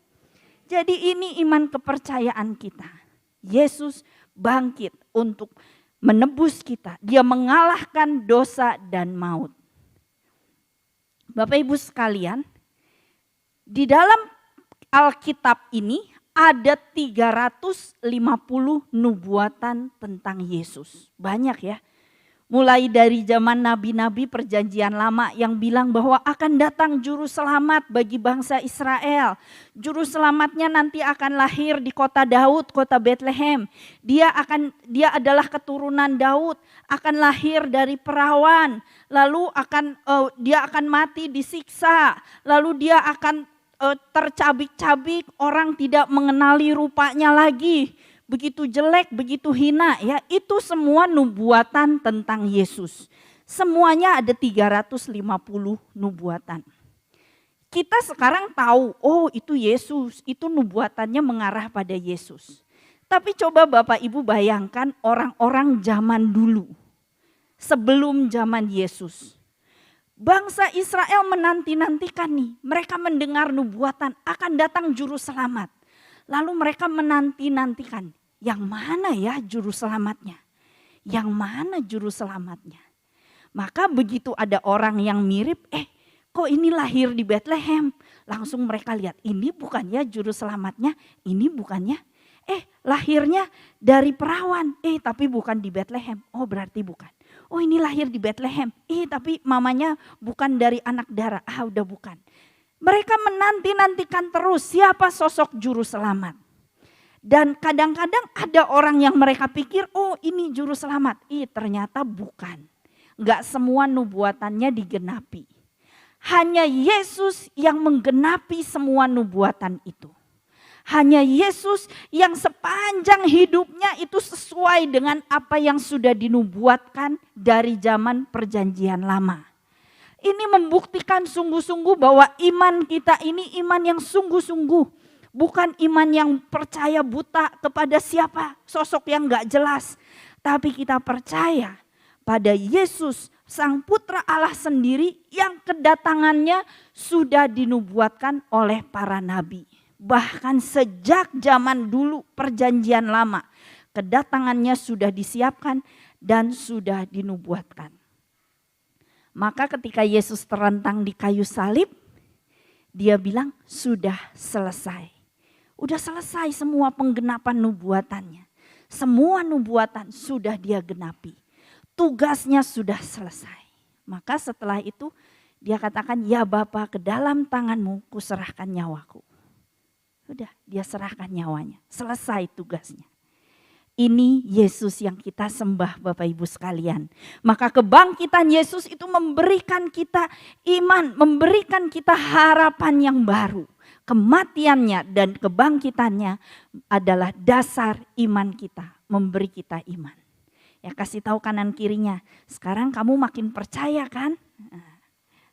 Jadi ini iman kepercayaan kita. Yesus bangkit untuk menebus kita. Dia mengalahkan dosa dan maut. Bapak Ibu sekalian, di dalam Alkitab ini ada 350 nubuatan tentang Yesus. Banyak ya. Mulai dari zaman nabi-nabi perjanjian lama yang bilang bahwa akan datang juru selamat bagi bangsa Israel. Juru selamatnya nanti akan lahir di kota Daud, kota Bethlehem. Dia adalah keturunan Daud, akan lahir dari perawan, lalu dia akan mati disiksa, lalu dia akan tercabik-cabik, orang tidak mengenali rupanya lagi. Begitu jelek, begitu hina ya, itu semua nubuatan tentang Yesus. Semuanya ada 350 nubuatan. Kita sekarang tahu, oh itu Yesus, itu nubuatannya mengarah pada Yesus. Tapi coba Bapak Ibu bayangkan orang-orang zaman dulu, sebelum zaman Yesus. Bangsa Israel menanti-nantikan nih, mereka mendengar nubuatan akan datang juru selamat. Lalu mereka menanti-nantikan, yang mana ya juru selamatnya? Yang mana juru selamatnya? Maka begitu ada orang yang mirip, kok ini lahir di Bethlehem? Langsung mereka lihat, ini bukannya juru selamatnya, ini bukannya. Lahirnya dari perawan, tapi bukan di Bethlehem. Oh berarti bukan. Oh ini lahir di Bethlehem, tapi mamanya bukan dari anak darah, udah bukan. Mereka menanti-nantikan terus siapa sosok juru selamat. Dan kadang-kadang ada orang yang mereka pikir, oh ini juru selamat. Ternyata bukan. Enggak semua nubuatannya digenapi. Hanya Yesus yang menggenapi semua nubuatan itu. Hanya Yesus yang sepanjang hidupnya itu sesuai dengan apa yang sudah dinubuatkan dari zaman perjanjian lama. Ini membuktikan sungguh-sungguh bahwa iman kita ini iman yang sungguh-sungguh. Bukan iman yang percaya buta kepada siapa, sosok yang gak jelas. Tapi kita percaya pada Yesus, Sang Putra Allah sendiri yang kedatangannya sudah dinubuatkan oleh para nabi. Bahkan sejak zaman dulu perjanjian lama, kedatangannya sudah disiapkan dan sudah dinubuatkan. Maka ketika Yesus terentang di kayu salib, dia bilang sudah selesai. Udah selesai semua penggenapan nubuatannya. Semua nubuatan sudah dia genapi. Tugasnya sudah selesai. Maka setelah itu dia katakan, ya Bapa ke dalam tanganmu kuserahkan nyawaku. Udah dia serahkan nyawanya. Selesai tugasnya. Ini Yesus yang kita sembah Bapak Ibu sekalian. Maka kebangkitan Yesus itu memberikan kita iman, memberikan kita harapan yang baru. Kematiannya dan kebangkitannya adalah dasar iman kita, memberi kita iman. Ya kasih tahu kanan kirinya, sekarang kamu makin percaya kan?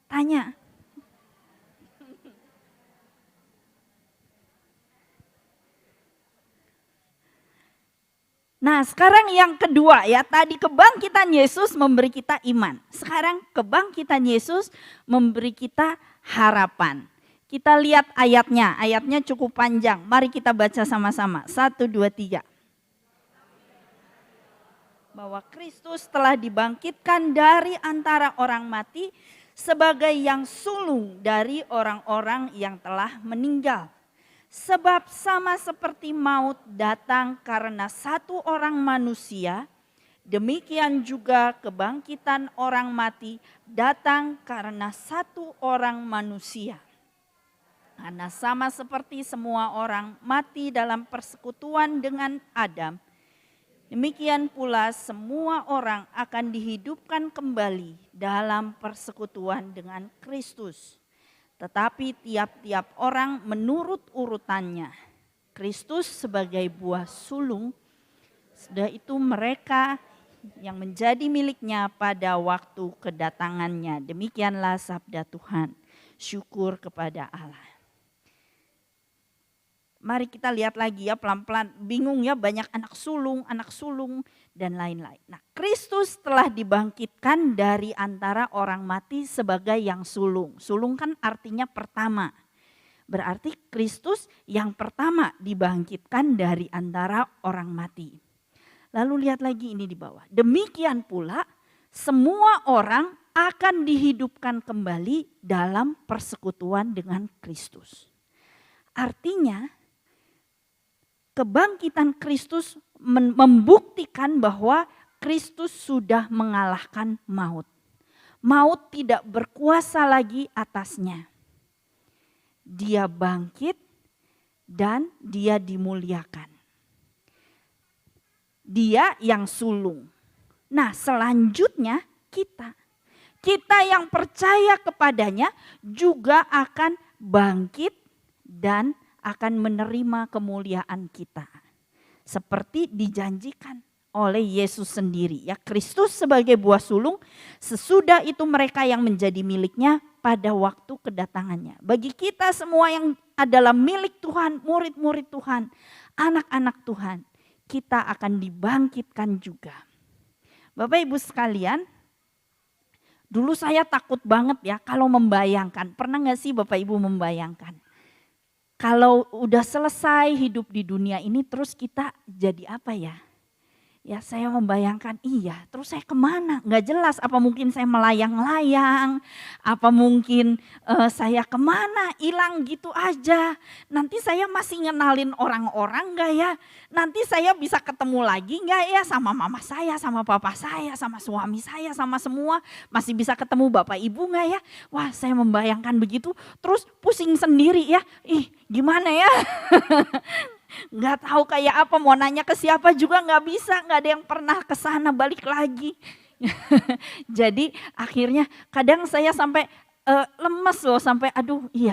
Tanya. Nah sekarang yang kedua ya, tadi kebangkitan Yesus memberi kita iman. Sekarang kebangkitan Yesus memberi kita harapan. Kita lihat ayatnya cukup panjang. Mari kita baca sama-sama. 1, 2, 3. Bahwa Kristus telah dibangkitkan dari antara orang mati sebagai yang sulung dari orang-orang yang telah meninggal. Sebab sama seperti maut datang karena satu orang manusia, demikian juga kebangkitan orang mati datang karena satu orang manusia. Karena sama seperti semua orang mati dalam persekutuan dengan Adam, demikian pula semua orang akan dihidupkan kembali dalam persekutuan dengan Kristus. Tetapi tiap-tiap orang menurut urutannya. Kristus sebagai buah sulung, sudah itu mereka yang menjadi miliknya pada waktu kedatangannya. Demikianlah sabda Tuhan. Syukur kepada Allah. Mari kita lihat lagi ya pelan-pelan, bingung ya banyak anak sulung dan lain-lain. Nah Kristus telah dibangkitkan dari antara orang mati sebagai yang sulung. Sulung kan artinya pertama. Berarti Kristus yang pertama dibangkitkan dari antara orang mati. Lalu lihat lagi ini di bawah. Demikian pula semua orang akan dihidupkan kembali dalam persekutuan dengan Kristus. Artinya kebangkitan Kristus membuktikan bahwa Kristus sudah mengalahkan maut. Maut tidak berkuasa lagi atasnya. Dia bangkit dan dia dimuliakan. Dia yang sulung. Nah, selanjutnya kita yang percaya kepadanya juga akan bangkit dan akan menerima kemuliaan kita. Seperti dijanjikan oleh Yesus sendiri. Ya, Kristus sebagai buah sulung, sesudah itu mereka yang menjadi miliknya pada waktu kedatangannya. Bagi kita semua yang adalah milik Tuhan, murid-murid Tuhan, anak-anak Tuhan, kita akan dibangkitkan juga. Bapak Ibu sekalian, dulu saya takut banget ya kalau membayangkan. Pernah gak sih Bapak Ibu membayangkan? Kalau udah selesai hidup di dunia ini terus kita jadi apa ya? Ya saya membayangkan terus saya kemana? Gak jelas, apa mungkin saya melayang-layang, apa mungkin saya kemana, hilang gitu aja. Nanti saya masih ngenalin orang-orang gak ya? Nanti saya bisa ketemu lagi gak ya sama mama saya, sama papa saya, sama suami saya, sama semua. Masih bisa ketemu bapak ibu gak ya? Wah saya membayangkan begitu, terus pusing sendiri ya. Gimana ya? Nggak tahu kayak apa, mau nanya ke siapa juga nggak bisa, nggak ada yang pernah ke sana balik lagi. Jadi akhirnya kadang saya sampai lemes loh, sampai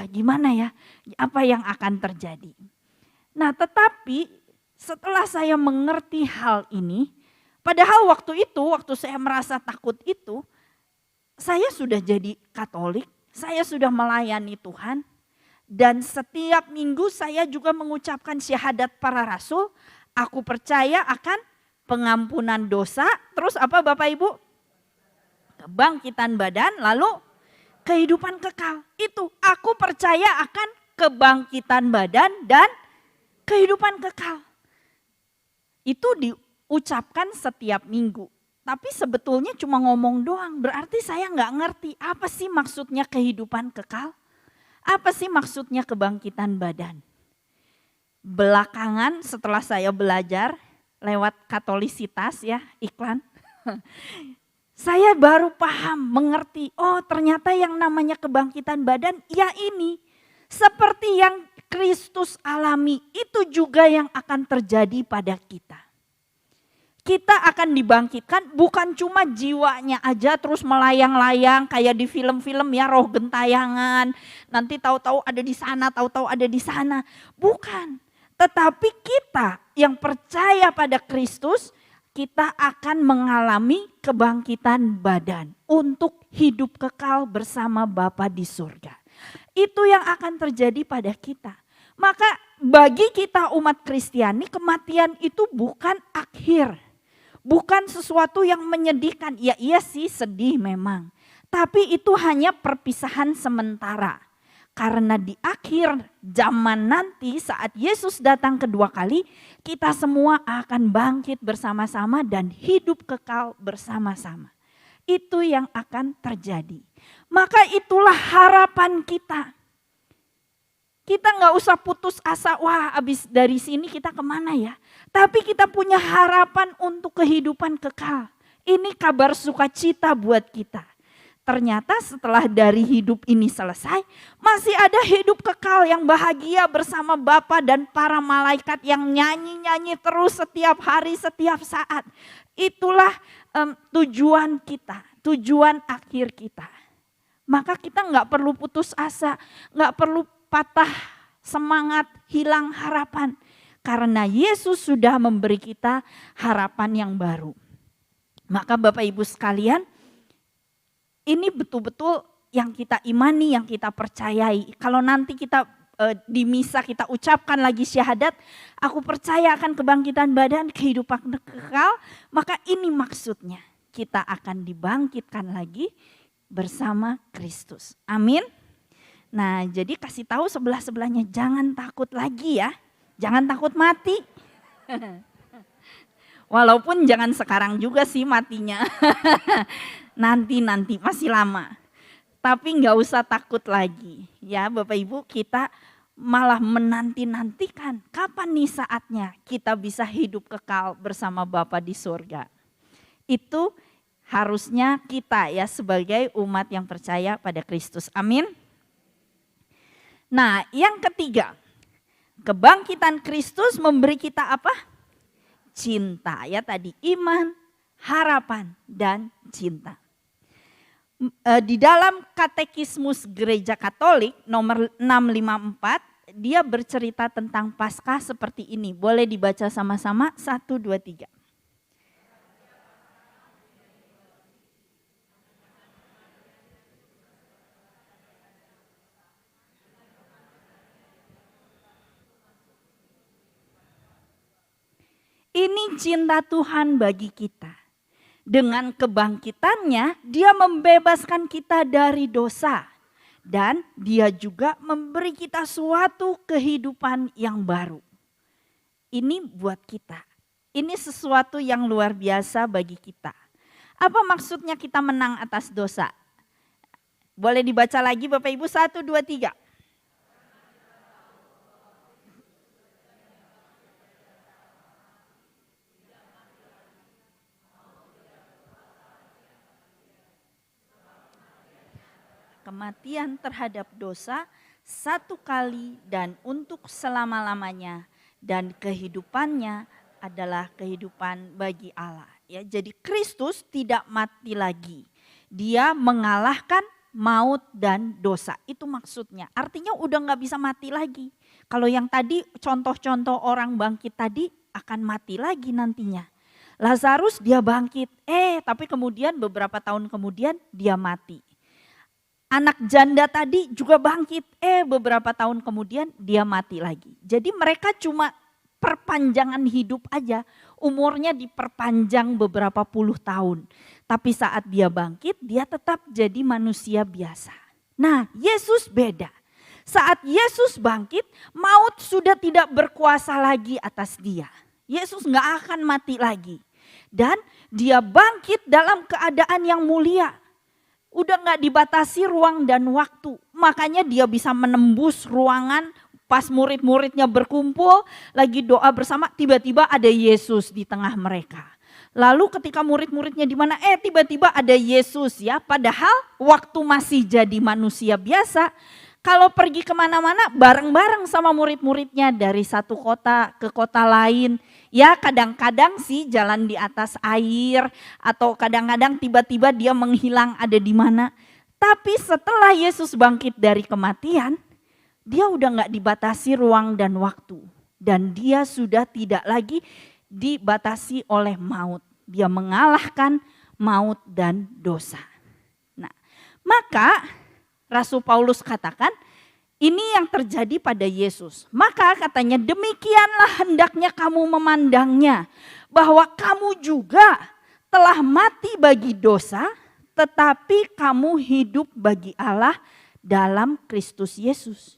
gimana ya, apa yang akan terjadi. Nah tetapi setelah saya mengerti hal ini, padahal waktu saya merasa takut itu, saya sudah jadi Katolik, saya sudah melayani Tuhan. Dan setiap minggu saya juga mengucapkan syahadat para rasul. Aku percaya akan pengampunan dosa. Terus apa Bapak Ibu? Kebangkitan badan, lalu kehidupan kekal. Itu aku percaya akan kebangkitan badan dan kehidupan kekal. Itu diucapkan setiap minggu. Tapi sebetulnya cuma ngomong doang. Berarti saya nggak ngerti apa sih maksudnya kehidupan kekal. Apa sih maksudnya kebangkitan badan? Belakangan setelah saya belajar lewat katolisitas ya, iklan. Saya baru paham, mengerti, ternyata yang namanya kebangkitan badan ya ini. Seperti yang Kristus alami, itu juga yang akan terjadi pada kita. Kita akan dibangkitkan bukan cuma jiwanya aja terus melayang-layang kayak di film-film ya, roh gentayangan. Nanti tahu-tahu ada di sana, tahu-tahu ada di sana. Bukan. Tetapi kita yang percaya pada Kristus, kita akan mengalami kebangkitan badan untuk hidup kekal bersama Bapa di surga. Itu yang akan terjadi pada kita. Maka bagi kita umat Kristiani, kematian itu bukan akhir. Bukan sesuatu yang menyedihkan, ya iya sih sedih memang. Tapi itu hanya perpisahan sementara. Karena di akhir zaman nanti saat Yesus datang kedua kali, kita semua akan bangkit bersama-sama dan hidup kekal bersama-sama. Itu yang akan terjadi. Maka itulah harapan kita. Kita nggak usah putus asa, wah abis dari sini kita kemana ya. Tapi kita punya harapan untuk kehidupan kekal. Ini kabar sukacita buat kita. Ternyata setelah dari hidup ini selesai, masih ada hidup kekal yang bahagia bersama Bapa dan para malaikat yang nyanyi-nyanyi terus setiap hari, setiap saat. Itulah tujuan kita, tujuan akhir kita. Maka kita nggak perlu putus asa, nggak perlu patah semangat, hilang harapan. Karena Yesus sudah memberi kita harapan yang baru. Maka Bapak Ibu sekalian, ini betul-betul yang kita imani, yang kita percayai. Kalau nanti kita di misa kita ucapkan lagi syahadat, aku percaya akan kebangkitan badan, kehidupan kekal, maka ini maksudnya. Kita akan dibangkitkan lagi bersama Kristus. Amin. Nah, jadi kasih tahu sebelah-sebelahnya, jangan takut lagi ya. Jangan takut mati. Walaupun jangan sekarang juga sih matinya. Nanti masih lama. Tapi nggak usah takut lagi. Ya Bapak Ibu, kita malah menanti-nantikan kapan nih saatnya kita bisa hidup kekal bersama Bapa di surga. Itu harusnya kita ya sebagai umat yang percaya pada Kristus. Amin. Nah, yang ketiga, kebangkitan Kristus memberi kita apa? Cinta ya tadi, iman, harapan, dan cinta. Di dalam Katekismus Gereja Katolik nomor 654, dia bercerita tentang Paskah seperti ini. Boleh dibaca sama-sama, 1, 2, 3. Ini cinta Tuhan bagi kita. Dengan kebangkitannya, dia membebaskan kita dari dosa. Dan dia juga memberi kita suatu kehidupan yang baru. Ini buat kita. Ini sesuatu yang luar biasa bagi kita. Apa maksudnya kita menang atas dosa? Boleh dibaca lagi Bapak Ibu, 1, 2, 3. Kematian terhadap dosa satu kali dan untuk selama-lamanya, dan kehidupannya adalah kehidupan bagi Allah. Ya, jadi Kristus tidak mati lagi. Dia mengalahkan maut dan dosa. Itu maksudnya. Artinya udah gak bisa mati lagi. Kalau yang tadi contoh-contoh orang bangkit tadi akan mati lagi nantinya. Lazarus dia bangkit, tapi kemudian beberapa tahun kemudian dia mati. Anak janda tadi juga bangkit, beberapa tahun kemudian dia mati lagi. Jadi mereka cuma perpanjangan hidup aja, umurnya diperpanjang beberapa puluh tahun. Tapi saat dia bangkit, dia tetap jadi manusia biasa. Nah, Yesus beda. Saat Yesus bangkit, maut sudah tidak berkuasa lagi atas dia. Yesus gak akan mati lagi. Dan dia bangkit dalam keadaan yang mulia. Udah gak dibatasi ruang dan waktu. Makanya dia bisa menembus ruangan pas murid-muridnya berkumpul. Lagi doa bersama, tiba-tiba ada Yesus di tengah mereka. Lalu ketika murid-muridnya di mana? Tiba-tiba ada Yesus ya. Padahal waktu masih jadi manusia biasa. Kalau pergi kemana-mana bareng-bareng sama murid-muridnya dari satu kota ke kota lain. Ya kadang-kadang sih jalan di atas air atau kadang-kadang tiba-tiba dia menghilang ada di mana. Tapi setelah Yesus bangkit dari kematian, dia udah gak dibatasi ruang dan waktu. Dan dia sudah tidak lagi dibatasi oleh maut. Dia mengalahkan maut dan dosa. Nah, maka Rasul Paulus katakan, ini yang terjadi pada Yesus. Maka katanya demikianlah hendaknya kamu memandangnya. Bahwa kamu juga telah mati bagi dosa, tetapi kamu hidup bagi Allah dalam Kristus Yesus.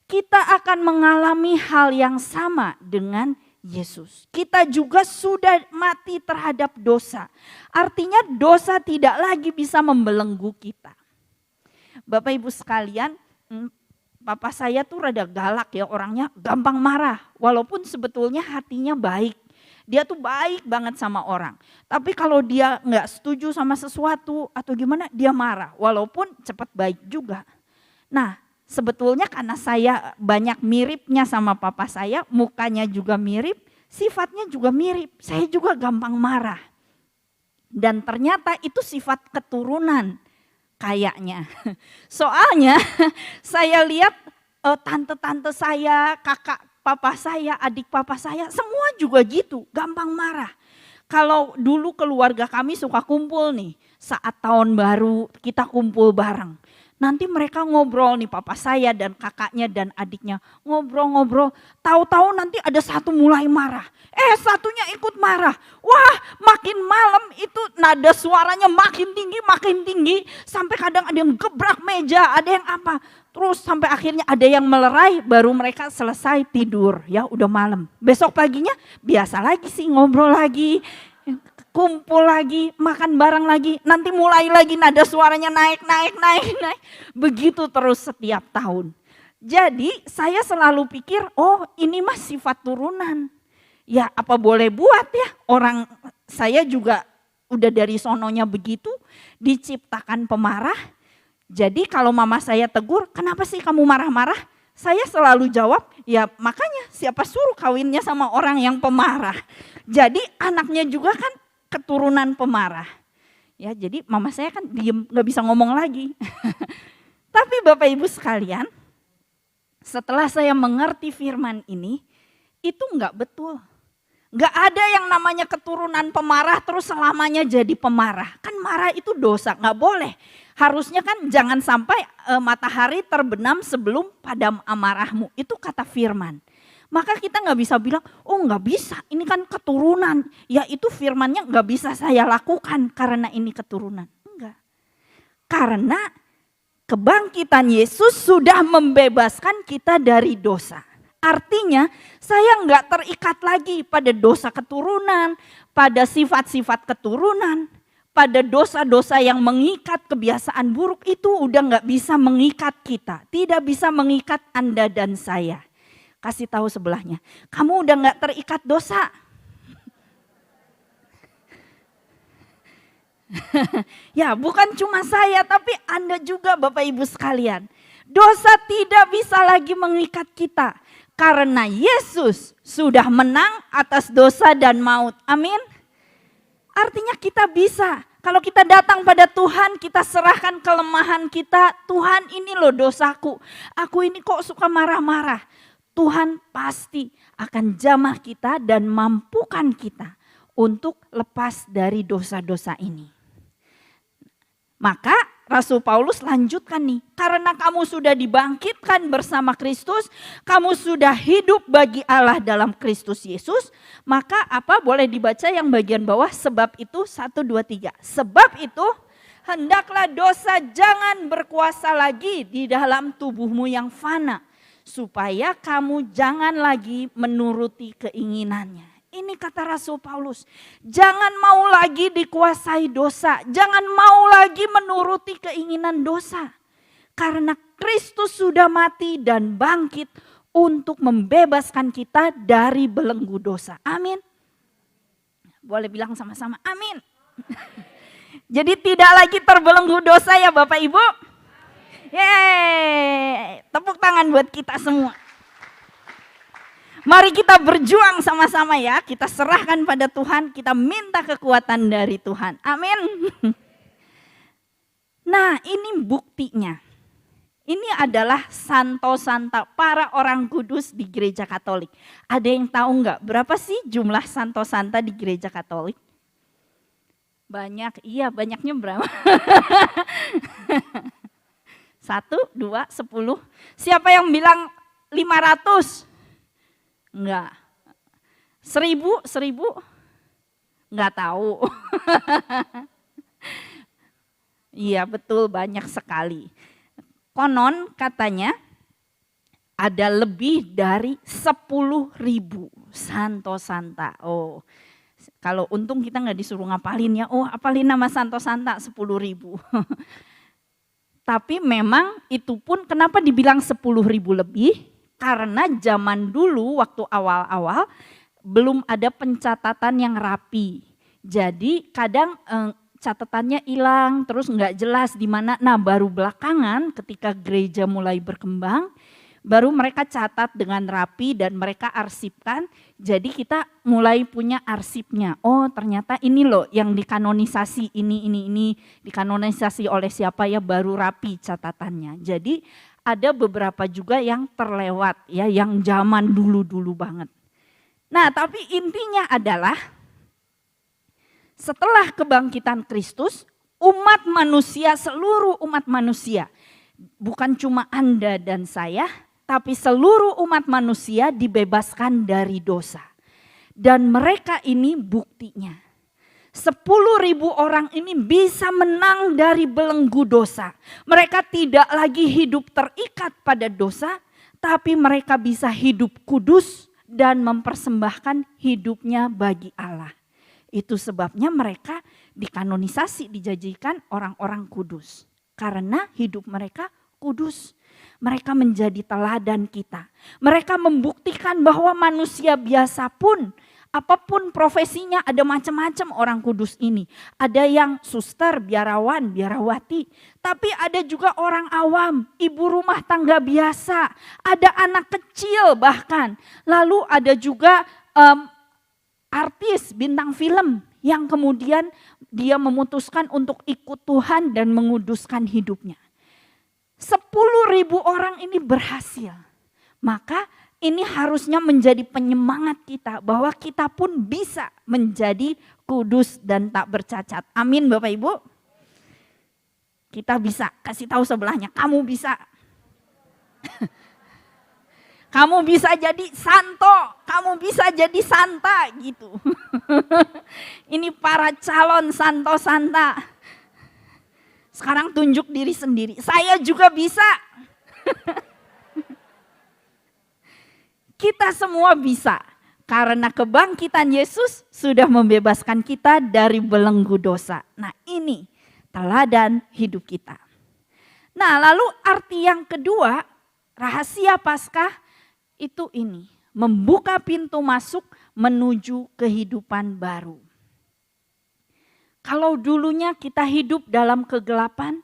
Kita akan mengalami hal yang sama dengan Yesus. Kita juga sudah mati terhadap dosa. Artinya dosa tidak lagi bisa membelenggu kita. Bapak Ibu sekalian, papa saya tuh rada galak ya, orangnya gampang marah. Walaupun sebetulnya hatinya baik. Dia tuh baik banget sama orang. Tapi kalau dia gak setuju sama sesuatu atau gimana, dia marah. Walaupun cepat baik juga. Nah, sebetulnya karena saya banyak miripnya sama papa saya, mukanya juga mirip, sifatnya juga mirip. Saya juga gampang marah. Dan ternyata itu sifat keturunan. Kayaknya, soalnya saya lihat tante-tante saya, kakak papa saya, adik papa saya, semua juga gitu, gampang marah. Kalau dulu keluarga kami suka kumpul nih, saat tahun baru kita kumpul bareng. Nanti mereka ngobrol nih, papa saya dan kakaknya dan adiknya ngobrol-ngobrol. Tahu-tahu nanti ada satu mulai marah. Satunya ikut marah. Wah, makin malam itu nada suaranya makin tinggi. Sampai kadang ada yang gebrak meja, ada yang apa. Terus sampai akhirnya ada yang melerai, baru mereka selesai tidur. Ya udah malam. Besok paginya biasa lagi sih, ngobrol lagi. Kumpul lagi, makan bareng lagi, nanti mulai lagi nada suaranya naik. Begitu terus setiap tahun. Jadi saya selalu pikir, oh ini mah sifat turunan. Ya apa boleh buat ya, orang saya juga udah dari sononya begitu, diciptakan pemarah. Jadi kalau mama saya tegur, kenapa sih kamu marah-marah? Saya selalu jawab, ya makanya siapa suruh kawinnya sama orang yang pemarah. Jadi anaknya juga kan keturunan pemarah. Ya, jadi mama saya kan diem, gak bisa ngomong lagi. Tapi Bapak Ibu sekalian, setelah saya mengerti firman ini, itu gak betul. Gak ada yang namanya keturunan pemarah terus selamanya jadi pemarah. Kan marah itu dosa, gak boleh. Harusnya kan jangan sampai matahari terbenam sebelum padam amarahmu. Itu kata firman. Maka kita gak bisa bilang, oh gak bisa, ini kan keturunan. Ya itu firmannya gak bisa saya lakukan karena ini keturunan. Enggak. Karena kebangkitan Yesus sudah membebaskan kita dari dosa. Artinya saya gak terikat lagi pada dosa keturunan, pada sifat-sifat keturunan, pada dosa-dosa yang mengikat kebiasaan buruk itu udah gak bisa mengikat kita. Tidak bisa mengikat Anda dan saya. Kasih tahu sebelahnya, kamu udah gak terikat dosa. Ya bukan cuma saya tapi Anda juga Bapak Ibu sekalian. Dosa tidak bisa lagi mengikat kita. Karena Yesus sudah menang atas dosa dan maut. Amin. Artinya kita bisa. Kalau kita datang pada Tuhan, kita serahkan kelemahan kita. Tuhan ini loh dosaku. Aku ini kok suka marah-marah. Tuhan pasti akan jamah kita dan mampukan kita untuk lepas dari dosa-dosa ini. Maka Rasul Paulus lanjutkan nih, karena kamu sudah dibangkitkan bersama Kristus, kamu sudah hidup bagi Allah dalam Kristus Yesus, maka apa boleh dibaca yang bagian bawah, sebab itu 1, 2, 3. Sebab itu hendaklah dosa jangan berkuasa lagi di dalam tubuhmu yang fana, supaya kamu jangan lagi menuruti keinginannya. Ini kata Rasul Paulus, jangan mau lagi dikuasai dosa, jangan mau lagi menuruti keinginan dosa. Karena Kristus sudah mati dan bangkit untuk membebaskan kita dari belenggu dosa. Amin. Boleh bilang sama-sama, amin. Jadi tidak lagi terbelenggu dosa ya Bapak Ibu. Yeay, tepuk tangan buat kita semua. Mari kita berjuang sama-sama ya, kita serahkan pada Tuhan, kita minta kekuatan dari Tuhan. Amin. Nah ini buktinya. Ini adalah santo-santa para orang kudus di gereja Katolik. Ada yang tahu enggak berapa sih jumlah santo-santa di gereja Katolik? Banyak, iya banyaknya berapa? 1, 2, 10. Siapa yang bilang 500? Enggak. 1000? Enggak tahu. Iya betul banyak sekali. Konon katanya ada lebih dari 10.000 santo-santa. Oh, kalau untung kita nggak disuruh ngapalin ya. Oh, apalin nama santo-santa 10.000. Tapi memang itu pun kenapa dibilang 10.000 lebih? Karena zaman dulu waktu awal-awal belum ada pencatatan yang rapi. Jadi kadang catatannya hilang terus nggak jelas di mana. Nah baru belakangan ketika gereja mulai berkembang, baru mereka catat dengan rapi dan mereka arsipkan. Jadi kita mulai punya arsipnya. Oh ternyata ini loh yang dikanonisasi ini dikanonisasi oleh siapa ya, baru rapi catatannya. Jadi ada beberapa juga yang terlewat ya, yang zaman dulu-dulu banget. Nah tapi intinya adalah setelah kebangkitan Kristus, umat manusia, seluruh umat manusia, bukan cuma Anda dan saya, tapi seluruh umat manusia dibebaskan dari dosa. Dan mereka ini buktinya. 10.000 orang ini bisa menang dari belenggu dosa. Mereka tidak lagi hidup terikat pada dosa, tapi mereka bisa hidup kudus dan mempersembahkan hidupnya bagi Allah. Itu sebabnya mereka dikanonisasi, dijanjikan orang-orang kudus. Karena hidup mereka kudus. Mereka menjadi teladan kita. Mereka membuktikan bahwa manusia biasa pun apapun profesinya, ada macam-macam orang kudus ini. Ada yang suster, biarawan, biarawati. Tapi ada juga orang awam, ibu rumah tangga biasa. Ada anak kecil bahkan. Lalu ada juga artis, bintang film yang kemudian dia memutuskan untuk ikut Tuhan dan menguduskan hidupnya. 10.000 orang ini berhasil. Maka ini harusnya menjadi penyemangat kita bahwa kita pun bisa menjadi kudus dan tak bercacat. Amin Bapak Ibu. Kita bisa, kasih tahu sebelahnya, kamu bisa. Kamu bisa jadi santo, kamu bisa jadi santa gitu. Ini para calon santo-santa. Sekarang tunjuk diri sendiri, saya juga bisa. Kita semua bisa, karena kebangkitan Yesus sudah membebaskan kita dari belenggu dosa. Nah ini teladan hidup kita. Nah lalu arti yang kedua, rahasia Paskah itu ini, membuka pintu masuk menuju kehidupan baru. Kalau dulunya kita hidup dalam kegelapan,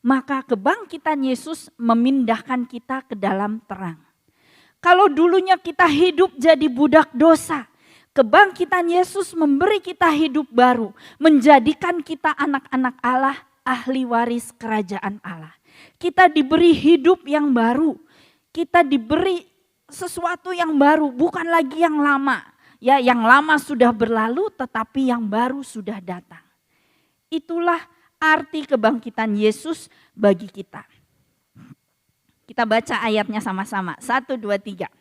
maka kebangkitan Yesus memindahkan kita ke dalam terang. Kalau dulunya kita hidup jadi budak dosa, kebangkitan Yesus memberi kita hidup baru, menjadikan kita anak-anak Allah, ahli waris kerajaan Allah. Kita diberi hidup yang baru, kita diberi sesuatu yang baru, bukan lagi yang lama. Ya, yang lama sudah berlalu, tetapi yang baru sudah datang. Itulah arti kebangkitan Yesus bagi kita. Kita baca ayatnya sama-sama. 1, 2, 3.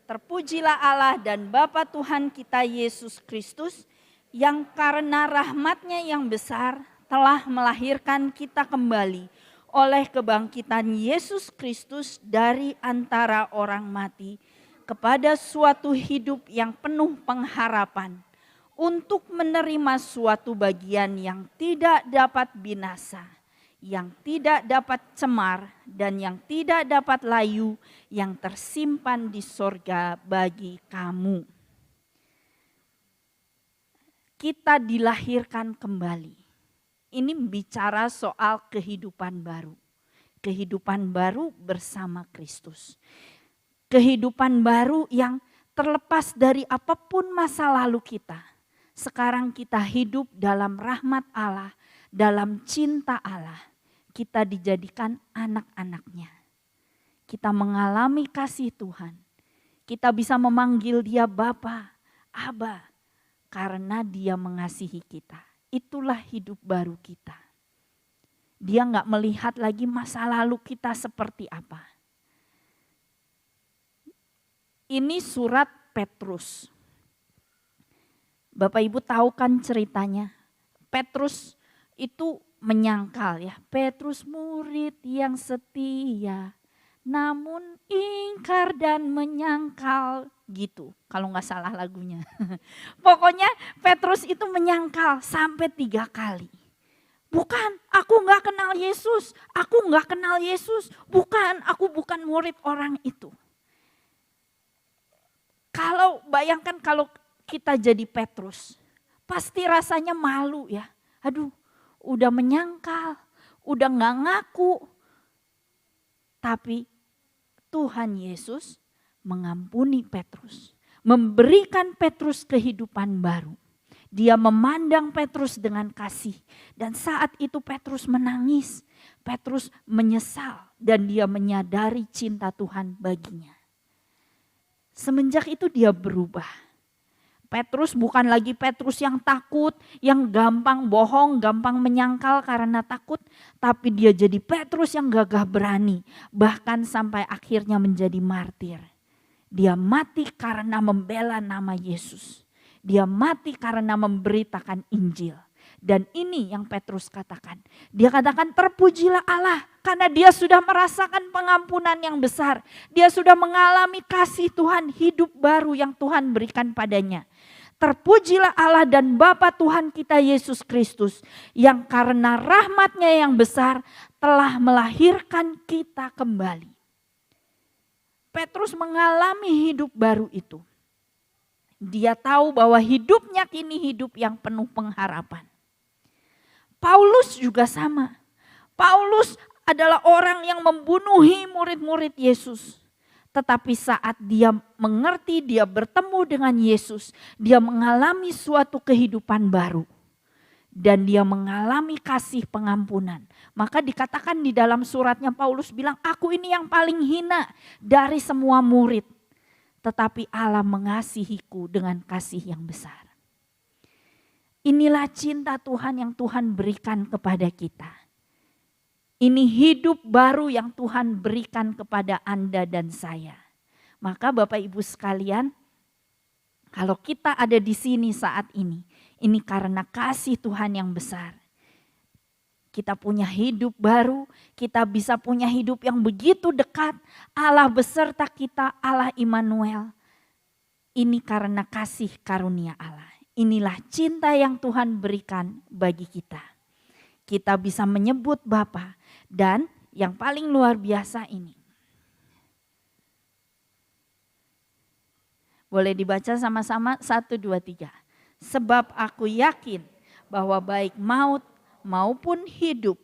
Terpujilah Allah dan Bapa Tuhan kita Yesus Kristus, yang karena rahmat-Nya yang besar telah melahirkan kita kembali oleh kebangkitan Yesus Kristus dari antara orang mati kepada suatu hidup yang penuh pengharapan, untuk menerima suatu bagian yang tidak dapat binasa, yang tidak dapat cemar, dan yang tidak dapat layu, yang tersimpan di sorga bagi kamu. Kita dilahirkan kembali. Ini bicara soal kehidupan baru. Kehidupan baru bersama Kristus. Kehidupan baru yang terlepas dari apapun masa lalu kita. Sekarang kita hidup dalam rahmat Allah, dalam cinta Allah. Kita dijadikan anak-anaknya. Kita mengalami kasih Tuhan. Kita bisa memanggil Dia Bapa, Aba, karena Dia mengasihi kita. Itulah hidup baru kita. Dia nggak melihat lagi masa lalu kita seperti apa. Ini surat Petrus. Bapak Ibu tahu kan ceritanya. Petrus itu menyangkal ya. Petrus murid yang setia, namun ingkar dan menyangkal gitu. Kalau nggak salah lagunya. Pokoknya Petrus itu menyangkal sampai 3 kali. Bukan, aku nggak kenal Yesus. Aku nggak kenal Yesus. Bukan, aku bukan murid orang itu. Kalau bayangkan kalau kita jadi Petrus, pasti rasanya malu ya. Aduh, udah menyangkal, udah nggak ngaku. Tapi Tuhan Yesus mengampuni Petrus, memberikan Petrus kehidupan baru. Dia memandang Petrus dengan kasih, dan saat itu Petrus menangis. Petrus menyesal dan dia menyadari cinta Tuhan baginya. Semenjak itu dia berubah. Petrus bukan lagi Petrus yang takut, yang gampang bohong, gampang menyangkal karena takut. Tapi dia jadi Petrus yang gagah berani, bahkan sampai akhirnya menjadi martir. Dia mati karena membela nama Yesus. Dia mati karena memberitakan Injil. Dan ini yang Petrus katakan. Dia katakan terpujilah Allah karena dia sudah merasakan pengampunan yang besar. Dia sudah mengalami kasih Tuhan, hidup baru yang Tuhan berikan padanya. Terpujilah Allah dan Bapa Tuhan kita Yesus Kristus, yang karena rahmat-Nya yang besar telah melahirkan kita kembali. Petrus mengalami hidup baru itu. Dia tahu bahwa hidupnya kini hidup yang penuh pengharapan. Paulus juga sama. Paulus adalah orang yang membunuhi murid-murid Yesus. Tetapi saat dia mengerti, dia bertemu dengan Yesus, dia mengalami suatu kehidupan baru. Dan dia mengalami kasih pengampunan. Maka dikatakan di dalam suratnya Paulus bilang, aku ini yang paling hina dari semua murid. Tetapi Allah mengasihiku dengan kasih yang besar. Inilah cinta Tuhan yang Tuhan berikan kepada kita. Ini hidup baru yang Tuhan berikan kepada Anda dan saya. Maka Bapak Ibu sekalian, kalau kita ada di sini saat ini karena kasih Tuhan yang besar. Kita punya hidup baru, kita bisa punya hidup yang begitu dekat. Allah beserta kita, Allah Immanuel. Ini karena kasih karunia Allah. Inilah cinta yang Tuhan berikan bagi kita. Kita bisa menyebut Bapa, dan yang paling luar biasa ini. Boleh dibaca sama-sama 1, 2, 3. Sebab aku yakin bahwa baik maut maupun hidup,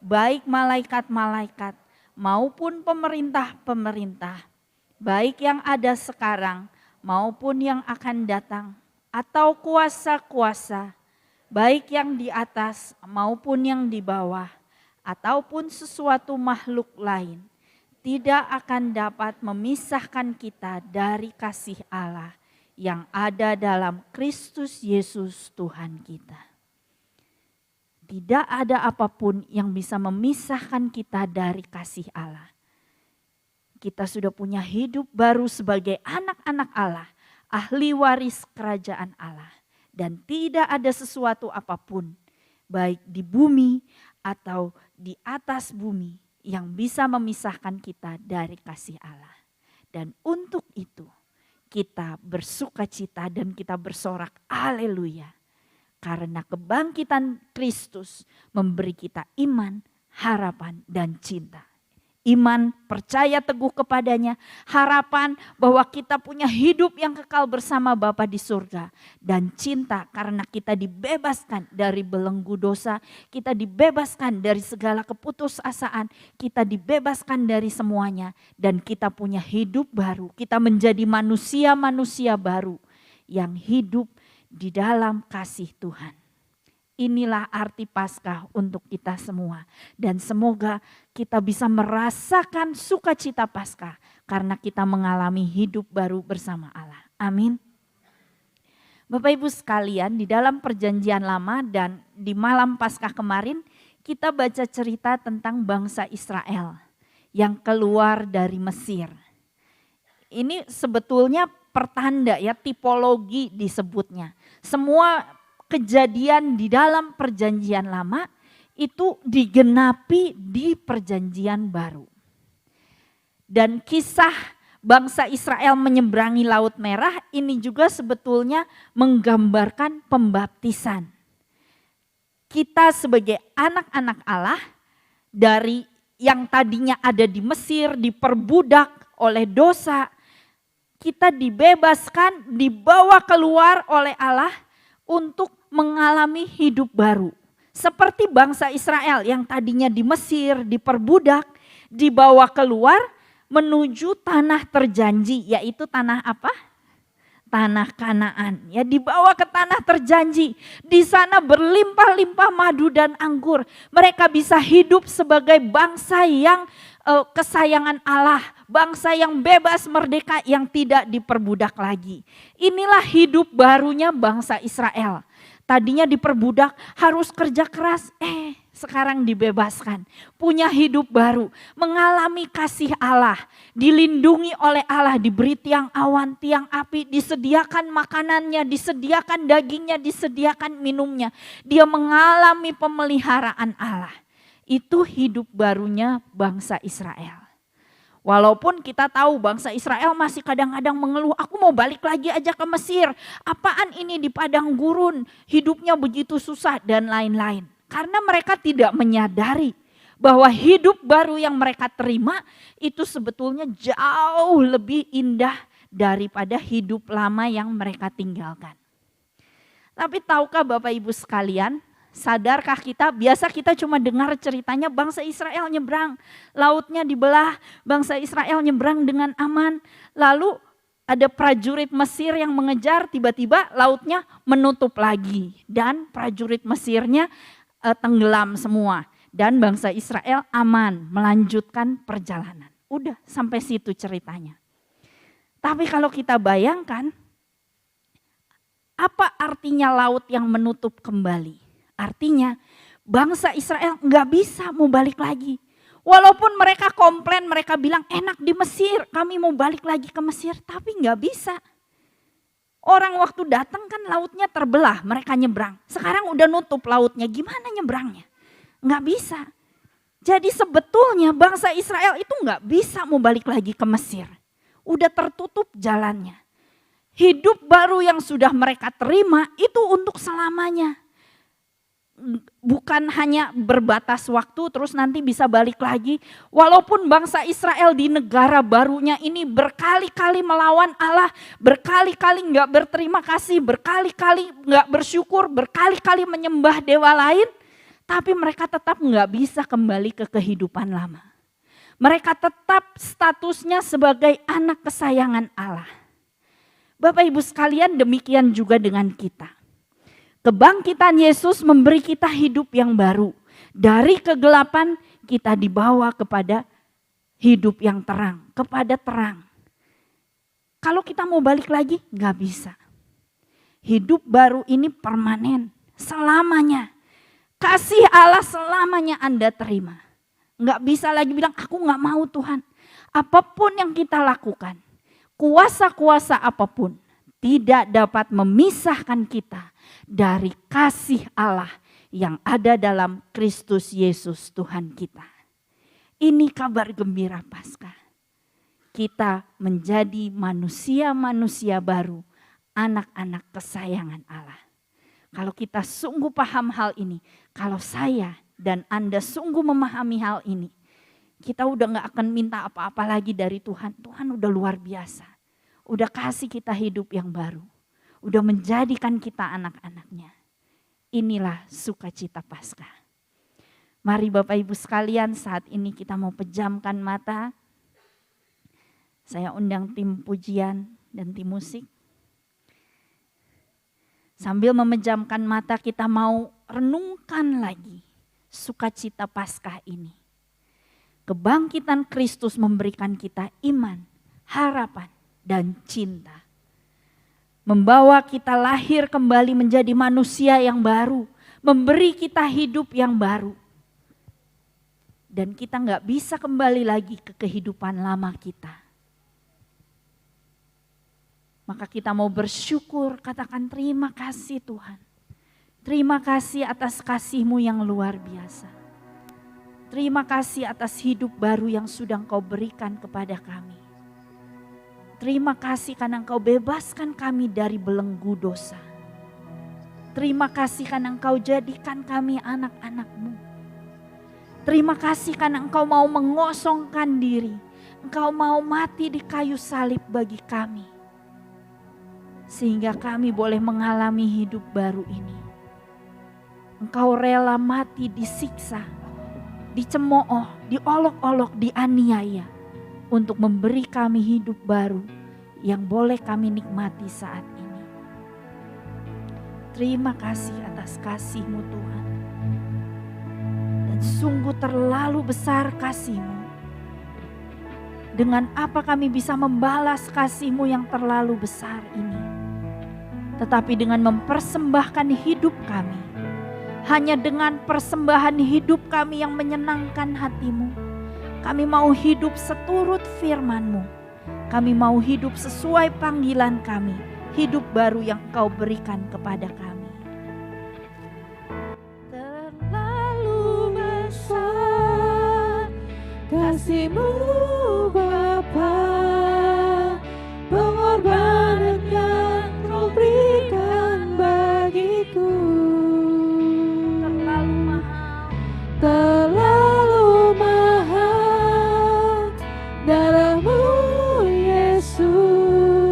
baik malaikat-malaikat maupun pemerintah-pemerintah, baik yang ada sekarang maupun yang akan datang, atau kuasa-kuasa, baik yang di atas maupun yang di bawah, ataupun sesuatu makhluk lain, tidak akan dapat memisahkan kita dari kasih Allah yang ada dalam Kristus Yesus Tuhan kita. Tidak ada apapun yang bisa memisahkan kita dari kasih Allah. Kita sudah punya hidup baru sebagai anak-anak Allah, ahli waris kerajaan Allah. Dan tidak ada sesuatu apapun, baik di bumi atau di atas bumi, yang bisa memisahkan kita dari kasih Allah. Dan untuk itu kita bersukacita dan kita bersorak haleluya. Karena kebangkitan Kristus memberi kita iman, harapan dan cinta. Iman, percaya teguh kepadanya, harapan bahwa kita punya hidup yang kekal bersama Bapa di surga. Dan cinta karena kita dibebaskan dari belenggu dosa, kita dibebaskan dari segala keputusasaan, kita dibebaskan dari semuanya. Dan kita punya hidup baru, kita menjadi manusia-manusia baru yang hidup di dalam kasih Tuhan. Inilah arti Paskah untuk kita semua. Dan semoga kita bisa merasakan sukacita Paskah karena kita mengalami hidup baru bersama Allah. Amin. Bapak Ibu sekalian, di dalam perjanjian lama dan di malam Paskah kemarin kita baca cerita tentang bangsa Israel yang keluar dari Mesir. Ini sebetulnya pertanda ya, tipologi disebutnya. Semua kejadian di dalam perjanjian lama itu digenapi di perjanjian baru. Dan kisah bangsa Israel menyeberangi Laut Merah ini juga sebetulnya menggambarkan pembaptisan. Kita sebagai anak-anak Allah dari yang tadinya ada di Mesir, diperbudak oleh dosa, kita dibebaskan, dibawa keluar oleh Allah untuk mengalami hidup baru. Seperti bangsa Israel yang tadinya di Mesir, diperbudak, dibawa keluar menuju tanah terjanji, yaitu tanah apa? Tanah Kanaan. Ya, dibawa ke tanah terjanji. Di sana berlimpah-limpah madu dan anggur. Mereka bisa hidup sebagai bangsa yang kesayangan Allah, bangsa yang bebas merdeka yang tidak diperbudak lagi. Inilah hidup barunya bangsa Israel. Tadinya diperbudak, harus kerja keras, sekarang dibebaskan. Punya hidup baru, mengalami kasih Allah, dilindungi oleh Allah, diberi tiang awan, tiang api, disediakan makanannya, disediakan dagingnya, disediakan minumnya. Dia mengalami pemeliharaan Allah. Itu hidup barunya bangsa Israel. Walaupun kita tahu bangsa Israel masih kadang-kadang mengeluh, aku mau balik lagi aja ke Mesir. Apaan ini di padang gurun, hidupnya begitu susah dan lain-lain. Karena mereka tidak menyadari bahwa hidup baru yang mereka terima itu sebetulnya jauh lebih indah daripada hidup lama yang mereka tinggalkan. Tapi tahukah Bapak Ibu sekalian, sadarkah kita, biasa kita cuma dengar ceritanya bangsa Israel nyebrang, lautnya dibelah, bangsa Israel nyebrang dengan aman. Lalu ada prajurit Mesir yang mengejar, tiba-tiba lautnya menutup lagi. Dan prajurit Mesirnya tenggelam semua. Dan bangsa Israel aman melanjutkan perjalanan. Udah sampai situ ceritanya. Tapi kalau kita bayangkan, apa artinya laut yang menutup kembali? Artinya bangsa Israel nggak bisa mau balik lagi. Walaupun mereka komplain, mereka bilang enak di Mesir, kami mau balik lagi ke Mesir, tapi nggak bisa. Orang waktu datang kan lautnya terbelah, mereka nyebrang. Sekarang udah nutup lautnya, gimana nyebrangnya? Nggak bisa. Jadi sebetulnya bangsa Israel itu nggak bisa mau balik lagi ke Mesir. Udah tertutup jalannya. Hidup baru yang sudah mereka terima itu untuk selamanya. Bukan hanya berbatas waktu terus nanti bisa balik lagi. Walaupun bangsa Israel di negara barunya ini berkali-kali melawan Allah, berkali-kali gak berterima kasih, berkali-kali gak bersyukur, berkali-kali menyembah dewa lain, tapi mereka tetap gak bisa kembali ke kehidupan lama. Mereka tetap statusnya sebagai anak kesayangan Allah. Bapak Ibu sekalian, demikian juga dengan kita. Kebangkitan Yesus memberi kita hidup yang baru. Dari kegelapan kita dibawa kepada hidup yang terang, kepada terang. Kalau kita mau balik lagi, gak bisa. Hidup baru ini permanen, selamanya. Kasih Allah selamanya Anda terima. Gak bisa lagi bilang, aku gak mau Tuhan. Apapun yang kita lakukan, kuasa-kuasa apapun, tidak dapat memisahkan kita dari kasih Allah yang ada dalam Kristus Yesus Tuhan kita. Ini kabar gembira Paskah. Kita menjadi manusia-manusia baru, anak-anak kesayangan Allah. Kalau kita sungguh paham hal ini, kalau saya dan Anda sungguh memahami hal ini, kita udah gak akan minta apa-apa lagi dari Tuhan. Tuhan udah luar biasa. Udah kasih kita hidup yang baru. Udah menjadikan kita anak-anaknya. Inilah sukacita Paskah. Mari Bapak Ibu sekalian, saat ini kita mau pejamkan mata. Saya undang tim pujian dan tim musik. Sambil memejamkan mata kita mau renungkan lagi sukacita Paskah ini. Kebangkitan Kristus memberikan kita iman, harapan, dan cinta. Membawa kita lahir kembali menjadi manusia yang baru. Memberi kita hidup yang baru. Dan kita gak bisa kembali lagi ke kehidupan lama kita. Maka kita mau bersyukur, katakan terima kasih Tuhan. Terima kasih atas kasih-Mu yang luar biasa. Terima kasih atas hidup baru yang sudah Engkau berikan kepada kami. Terima kasih karena Engkau bebaskan kami dari belenggu dosa. Terima kasih karena Engkau jadikan kami anak-anak-Mu. Terima kasih karena Engkau mau mengosongkan diri. Engkau mau mati di kayu salib bagi kami. Sehingga kami boleh mengalami hidup baru ini. Engkau rela mati disiksa, dicemooh, diolok-olok, dianiaya. Untuk memberi kami hidup baru yang boleh kami nikmati saat ini. Terima kasih atas kasih-Mu Tuhan. Dan sungguh terlalu besar kasih-Mu. Dengan apa kami bisa membalas kasih-Mu yang terlalu besar ini. Tetapi dengan mempersembahkan hidup kami. Hanya dengan persembahan hidup kami yang menyenangkan hati-Mu. Kami mau hidup seturut firman-Mu. Kami mau hidup sesuai panggilan kami. Hidup baru yang Engkau berikan kepada kami. Terlalu besar kasih-Mu Bapa, pengorbanan yang Kau berikan bagiku. Terlalu mahal. Terlalu mahal darah-Mu Yesus.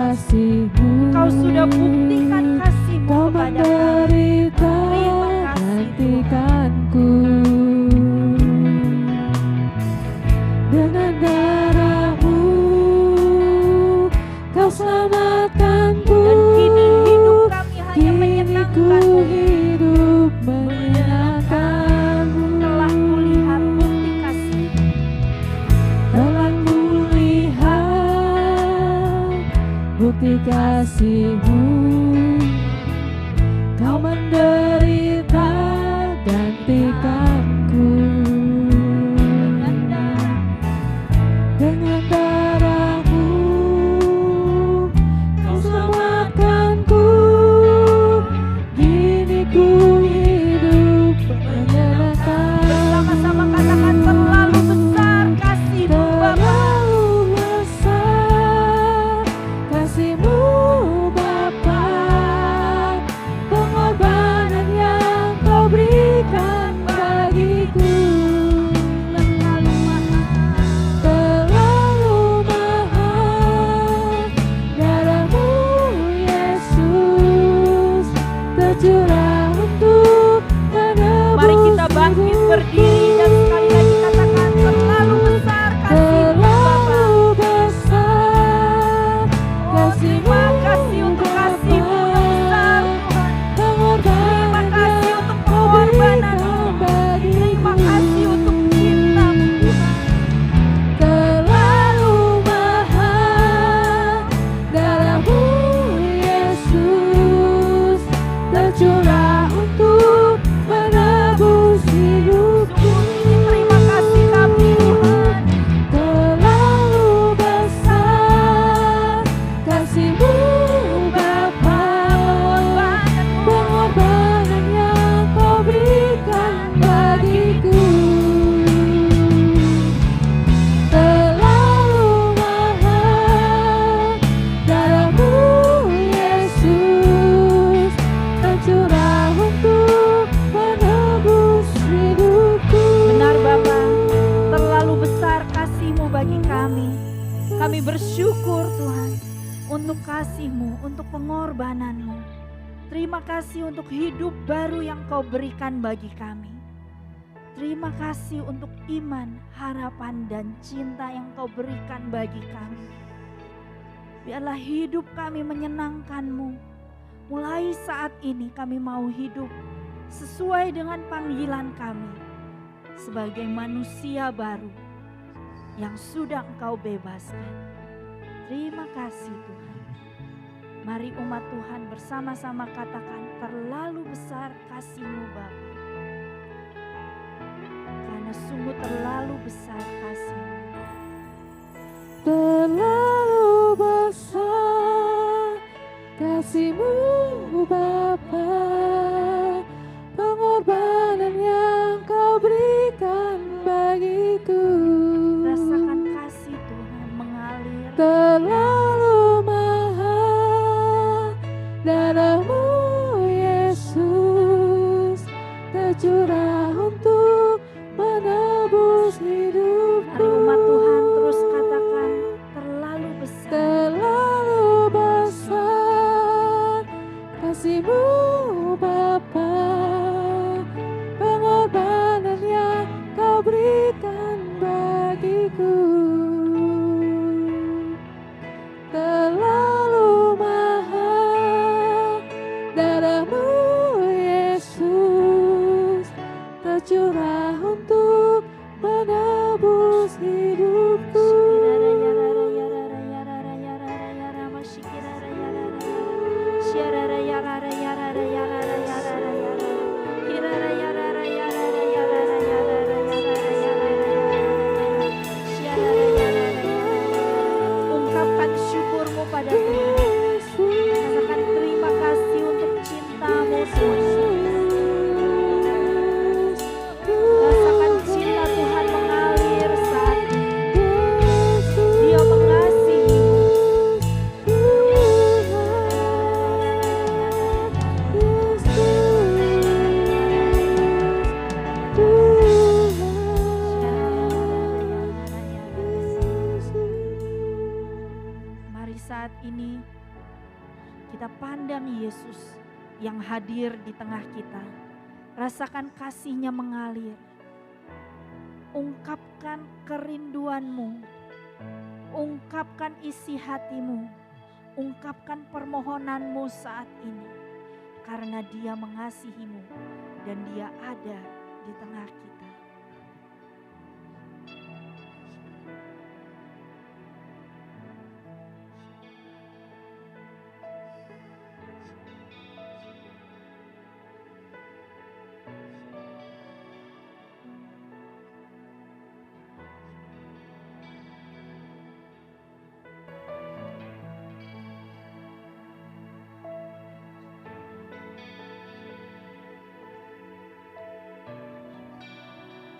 kasih-Mu. Engkau sudah buktikan kasih-Mu Kau kepada kami. menderita Terima kasih, gantikanku. Dengan darah-Mu Kau selamatkanku. Dan kini hidup kami hanya Kini ku menyenangkan-Mu. hidup menyenangkan-Mu. Telah kulihat bukti kasih-Mu. Telah kulihat bukti kasih-Mu. Kau menderita gantikanku. Dengan darah-Mu Kau selamatkanku. Kini ku hidup menyenangkan. Bersama-sama katakan terlalu besar kasih-Mu Bapa. Terlalu besar kasih-Mu Bapa. Pengorbanan yang Kau berikan bagiku. Terlalu mahal. Terlalu mahal. Darah-Mu Yesus tercurah untuk menebus Mari kita bangkit hidupku. berdiri dan sekali lagi katakan terlalu besar kasih-Mu Bapa. Terlalu besar Oh, terima kasih untuk kasih-Mu yang besar Tuhan. Terima kasih untuk pengorbanan-Mu. Terima kasih untuk cinta-Mu Tuhan. Terlalu mahal. Darah-Mu Yesus tercurah untuk menebus hidupku. Sungguh terima kasih kami Tuhan. Terlalu besar kasih-Mu Bapa. Pengorbanan yang Kau berikan bagiku. Terlalu mahal. Darah-Mu Yesus tercurah untuk menebus hidupku. Benar Bapa, terlalu besar kasih-Mu bagi kami. Kami bersyukur Tuhan untuk kasih-Mu, untuk pengorbanan-Mu. Terima kasih untuk hidup baru yang Kau berikan bagi kami. Terima kasih untuk iman, harapan, dan cinta yang Kau berikan bagi kami. Biarlah hidup kami menyenangkan-Mu. Mulai saat ini kami mau hidup sesuai dengan panggilan kami sebagai manusia baru yang sudah Engkau bebaskan. Terima kasih Tuhan. Mari umat Tuhan bersama-sama katakan terlalu besar kasih-Mu Bapa. Karena sungguh terlalu besar kasih-Mu. Terlalu besar kasih-Mu Bapa. Pengorbanan yang Kau berikan bagiku. Rasakan kasih Tuhan mengalir. Terlalu mahal. Darah-Mu Yesus tercurah untuk menebus hidupku. Mari umat Tuhan terus katakan terlalu besar. Terlalu besar kasih-Mu Bapa. Pengorbanan yang Kau berikan bagiku. Terlalu mahal. Darah-Mu Yesus tercurah untuk menebus hidupku. Ungkapkan syukur-Mu pada Tuhan. Katakan terima kasih untuk cinta-Mu Tuhan. Rasakan cinta Tuhan mengalir saat ini. Dia mengasihi-Mu. Mari saat ini pandang Yesus yang hadir di tengah kita. Rasakan kasih-Nya mengalir. Ungkapkan kerinduanmu. Ungkapkan isi hatimu. Ungkapkan permohonanmu saat ini. Karena Dia mengasihimu dan Dia ada di tengah kita.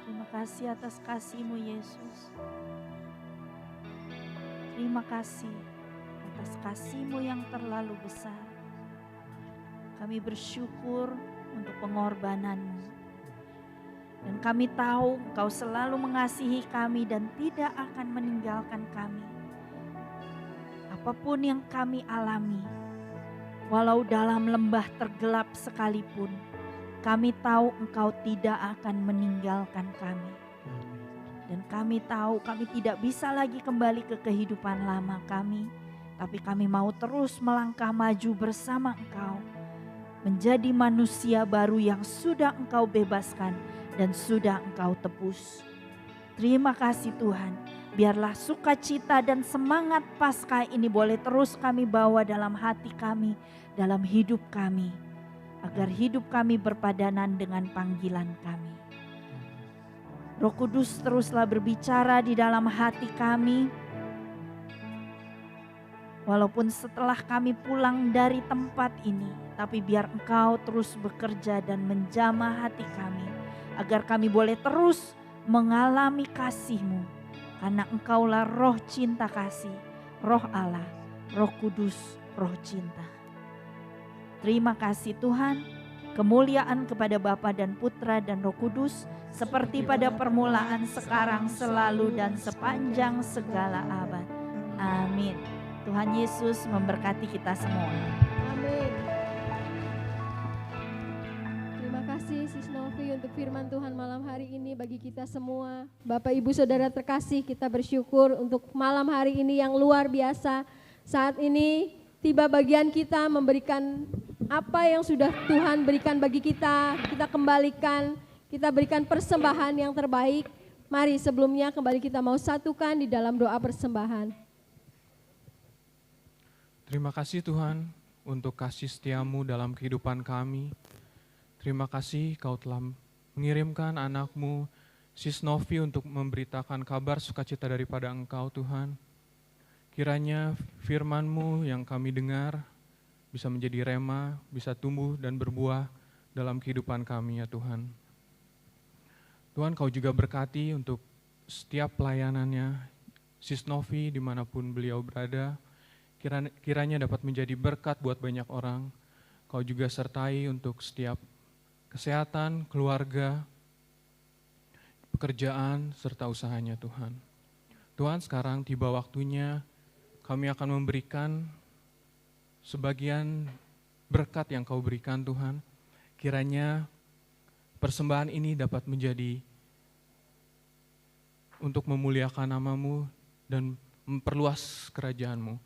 Terima kasih atas kasih-Mu Yesus. Terima kasih atas kasih-Mu yang terlalu besar. Kami bersyukur untuk pengorbanan-Mu. Dan kami tahu Engkau selalu mengasihi kami dan tidak akan meninggalkan kami. Apapun yang kami alami, walau dalam lembah tergelap sekalipun, kami tahu Engkau tidak akan meninggalkan kami. Dan kami tahu kami tidak bisa lagi kembali ke kehidupan lama kami. Tapi kami mau terus melangkah maju bersama Engkau. Menjadi manusia baru yang sudah Engkau bebaskan dan sudah Engkau tebus. Terima kasih Tuhan. Biarlah sukacita dan semangat Paskah ini boleh terus kami bawa dalam hati kami, dalam hidup kami. Agar hidup kami berpadanan dengan panggilan kami. Roh Kudus teruslah berbicara di dalam hati kami. Walaupun setelah kami pulang dari tempat ini, tapi biar Engkau terus bekerja dan menjamah hati kami. Agar kami boleh terus mengalami kasih-Mu. Karena Engkaulah roh cinta kasih, roh Allah, Roh Kudus, roh cinta. Terima kasih Tuhan, kemuliaan kepada Bapa dan Putra dan Roh Kudus, seperti pada permulaan, sekarang, selalu, dan sepanjang segala abad. Amin. Tuhan Yesus memberkati kita semua. Amin. Terima kasih Sis Novi untuk firman Tuhan malam hari ini bagi kita semua. Bapak Ibu Saudara terkasih, kita bersyukur untuk malam hari ini yang luar biasa. Saat ini tiba bagian kita memberikan apa yang sudah Tuhan berikan bagi kita kembalikan, kita berikan persembahan yang terbaik. Mari sebelumnya kembali kita mau satukan di dalam doa persembahan. Terima kasih Tuhan untuk kasih setia-Mu dalam kehidupan kami. Terima kasih Kau telah mengirimkan anak-Mu, Sis Novi, untuk memberitakan kabar sukacita daripada Engkau Tuhan. Kiranya firman-Mu yang kami dengar bisa menjadi rema, bisa tumbuh dan berbuah dalam kehidupan kami ya Tuhan. Tuhan Kau juga berkati untuk setiap pelayanannya, Sis Novi dimanapun beliau berada, kiranya dapat menjadi berkat buat banyak orang. Kau juga sertai untuk setiap kesehatan, keluarga, pekerjaan, serta usahanya Tuhan. Tuhan sekarang tiba waktunya kami akan memberikan sebagian berkat yang Kau berikan Tuhan. Kiranya persembahan ini dapat menjadi untuk memuliakan nama-Mu dan memperluas kerajaan-Mu.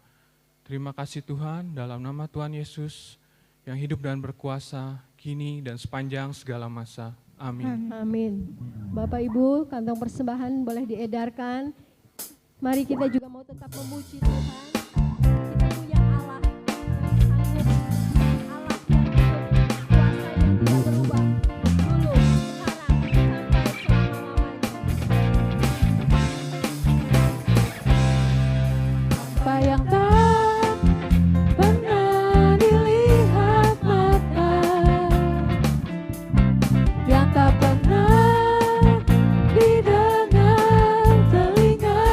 Terima kasih Tuhan, dalam nama Tuhan Yesus yang hidup dan berkuasa kini dan sepanjang segala masa. Amin. Amin. Bapak Ibu, kantong persembahan boleh diedarkan. Mari kita juga mau tetap memuji Tuhan. Kita punya Allah yang sanggup, Allah yang hidup, kuasa yang tidak berubah. Dulu, sekarang, sampai selama-lamanya. Apa yang tak pernah dilihat mata, yang tak pernah didengar telinga,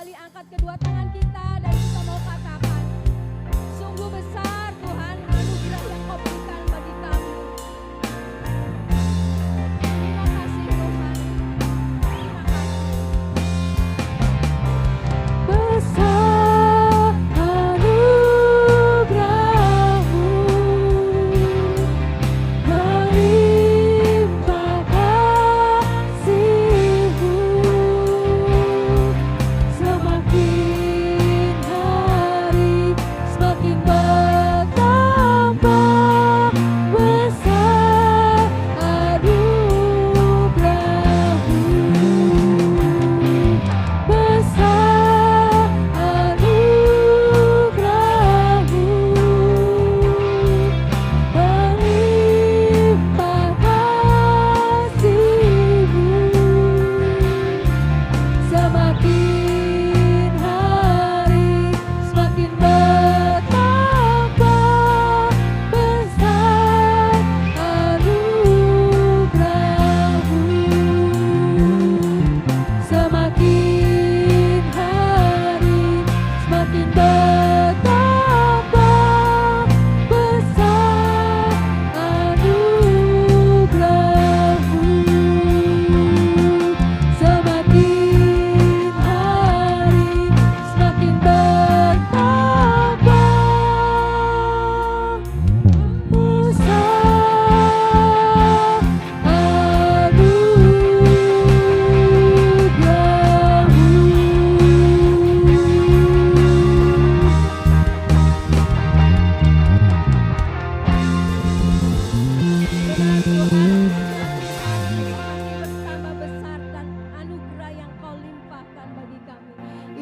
kembali angkat kedua tangan kita dan kita mau katakan, sungguh besar Tuhan anugerah yang Kau berikan bagi kami. Terima kasih Tuhan. Terima kasih. Besar anugerah-Mu, melimpah kasih-Mu, semakin hari semakin bertambah. Besar anugerah-Mu, besar anugerah-Mu, melimpah kasih-Mu, semakin hari semakin bertambah. Besar anugerah-Mu, semakin hari semakin bertambah. Besar anugerah-Mu, semakin hari semakin bertambah. Besar Bertambah besar dan anugerah yang Kau limpahkan bagi kami.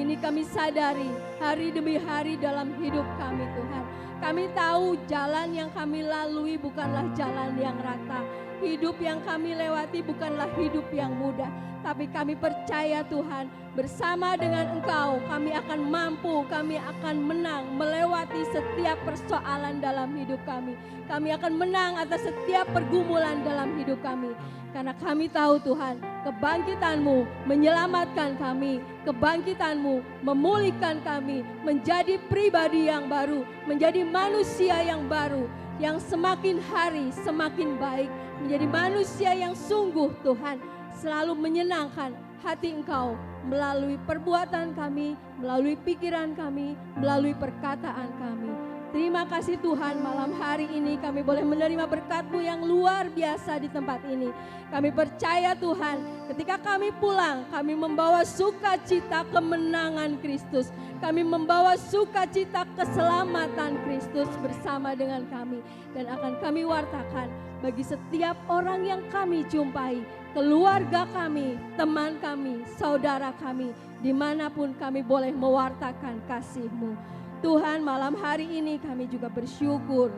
Ini kami sadari hari demi hari dalam hidup kami Tuhan. Kami tahu jalan yang kami lalui bukanlah jalan yang rata. Hidup yang kami lewati bukanlah hidup yang mudah. Tapi kami percaya Tuhan, bersama dengan Engkau kami akan mampu, kami akan menang melewati setiap persoalan dalam hidup kami. Kami akan menang atas setiap pergumulan dalam hidup kami. Karena kami tahu Tuhan, kebangkitan-Mu menyelamatkan kami. Kebangkitan-Mu memulihkan kami menjadi pribadi yang baru, menjadi manusia yang baru, yang semakin hari semakin baik, menjadi manusia yang sungguh Tuhan selalu menyenangkan hati Engkau melalui perbuatan kami, melalui pikiran kami, melalui perkataan kami. Terima kasih Tuhan, malam hari ini kami boleh menerima berkat-Mu yang luar biasa di tempat ini. Kami percaya Tuhan, ketika kami pulang, kami membawa sukacita kemenangan Kristus. Kami membawa sukacita keselamatan Kristus bersama dengan kami. Dan akan kami wartakan bagi setiap orang yang kami jumpai, keluarga kami, teman kami, saudara kami, dimanapun kami boleh mewartakan kasih-Mu. Tuhan, malam hari ini kami juga bersyukur.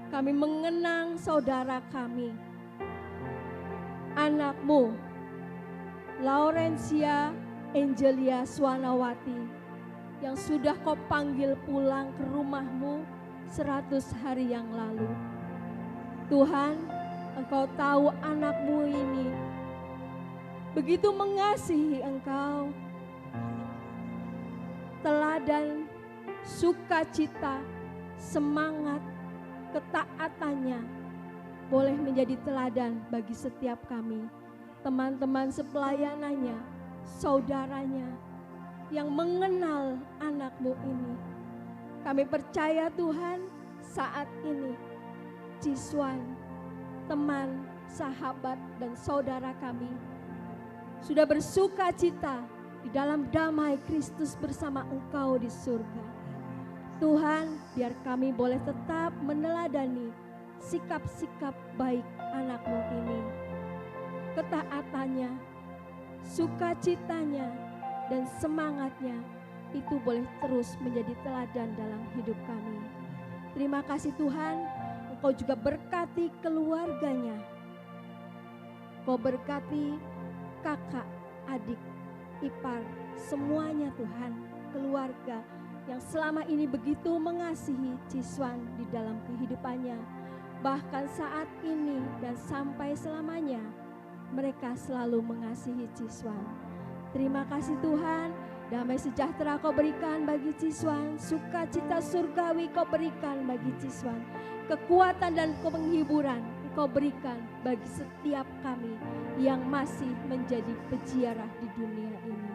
Kami mengenang saudara kami, anak-Mu, Laurencia Angelia Swanawati, yang sudah Kau panggil pulang ke rumah-Mu 100 hari yang lalu. Tuhan, Engkau tahu anak-Mu ini begitu mengasihi Engkau. Teladan sukacita, semangat, ketaatannya boleh menjadi teladan bagi setiap kami, teman-teman sepelayanannya, saudaranya yang mengenal anak-Mu ini. Kami percaya Tuhan, saat ini Ciswan, teman, sahabat dan saudara kami sudah bersukacita di dalam damai Kristus bersama Engkau di surga. Tuhan, biar kami boleh tetap meneladani sikap-sikap baik anak-Mu ini. Ketaatannya, sukacitanya, dan semangatnya itu boleh terus menjadi teladan dalam hidup kami. Terima kasih Tuhan, Engkau juga berkati keluarganya. Engkau berkati kakak, adik, ipar, semuanya Tuhan, keluarga yang selama ini begitu mengasihi Ciswan di dalam kehidupannya. Bahkan saat ini dan sampai selamanya, mereka selalu mengasihi Ciswan. Terima kasih Tuhan, Damai sejahtera Kau berikan bagi Ciswan, sukacita surgawi Kau berikan bagi Ciswan, kekuatan dan penghiburan Kau berikan bagi setiap kami yang masih menjadi peziarah di dunia ini.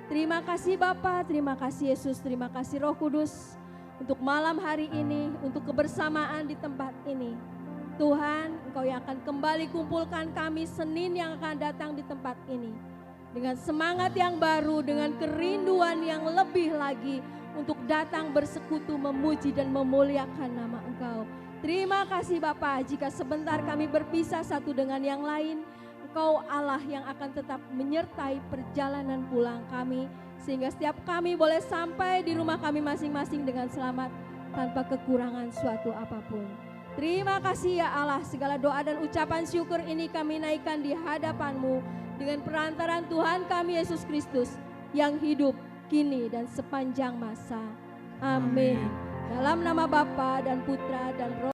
Terima kasih Bapa, terima kasih Yesus, terima kasih Roh Kudus untuk malam hari ini, untuk kebersamaan di tempat ini. Tuhan, Engkau yang akan kembali kumpulkan kami Senin yang akan datang di tempat ini. Dengan semangat yang baru, dengan kerinduan yang lebih lagi untuk datang bersekutu memuji dan memuliakan nama Engkau. Terima kasih Bapa, jika sebentar kami berpisah satu dengan yang lain, Engkau Allah yang akan tetap menyertai perjalanan pulang kami, sehingga setiap kami boleh sampai di rumah kami masing-masing dengan selamat tanpa kekurangan suatu apapun. Terima kasih ya Allah, segala doa dan ucapan syukur ini kami naikkan di hadapan-Mu dengan perantaran Tuhan kami Yesus Kristus yang hidup kini dan sepanjang masa. Amin. Dalam nama Bapa dan Putra dan Roh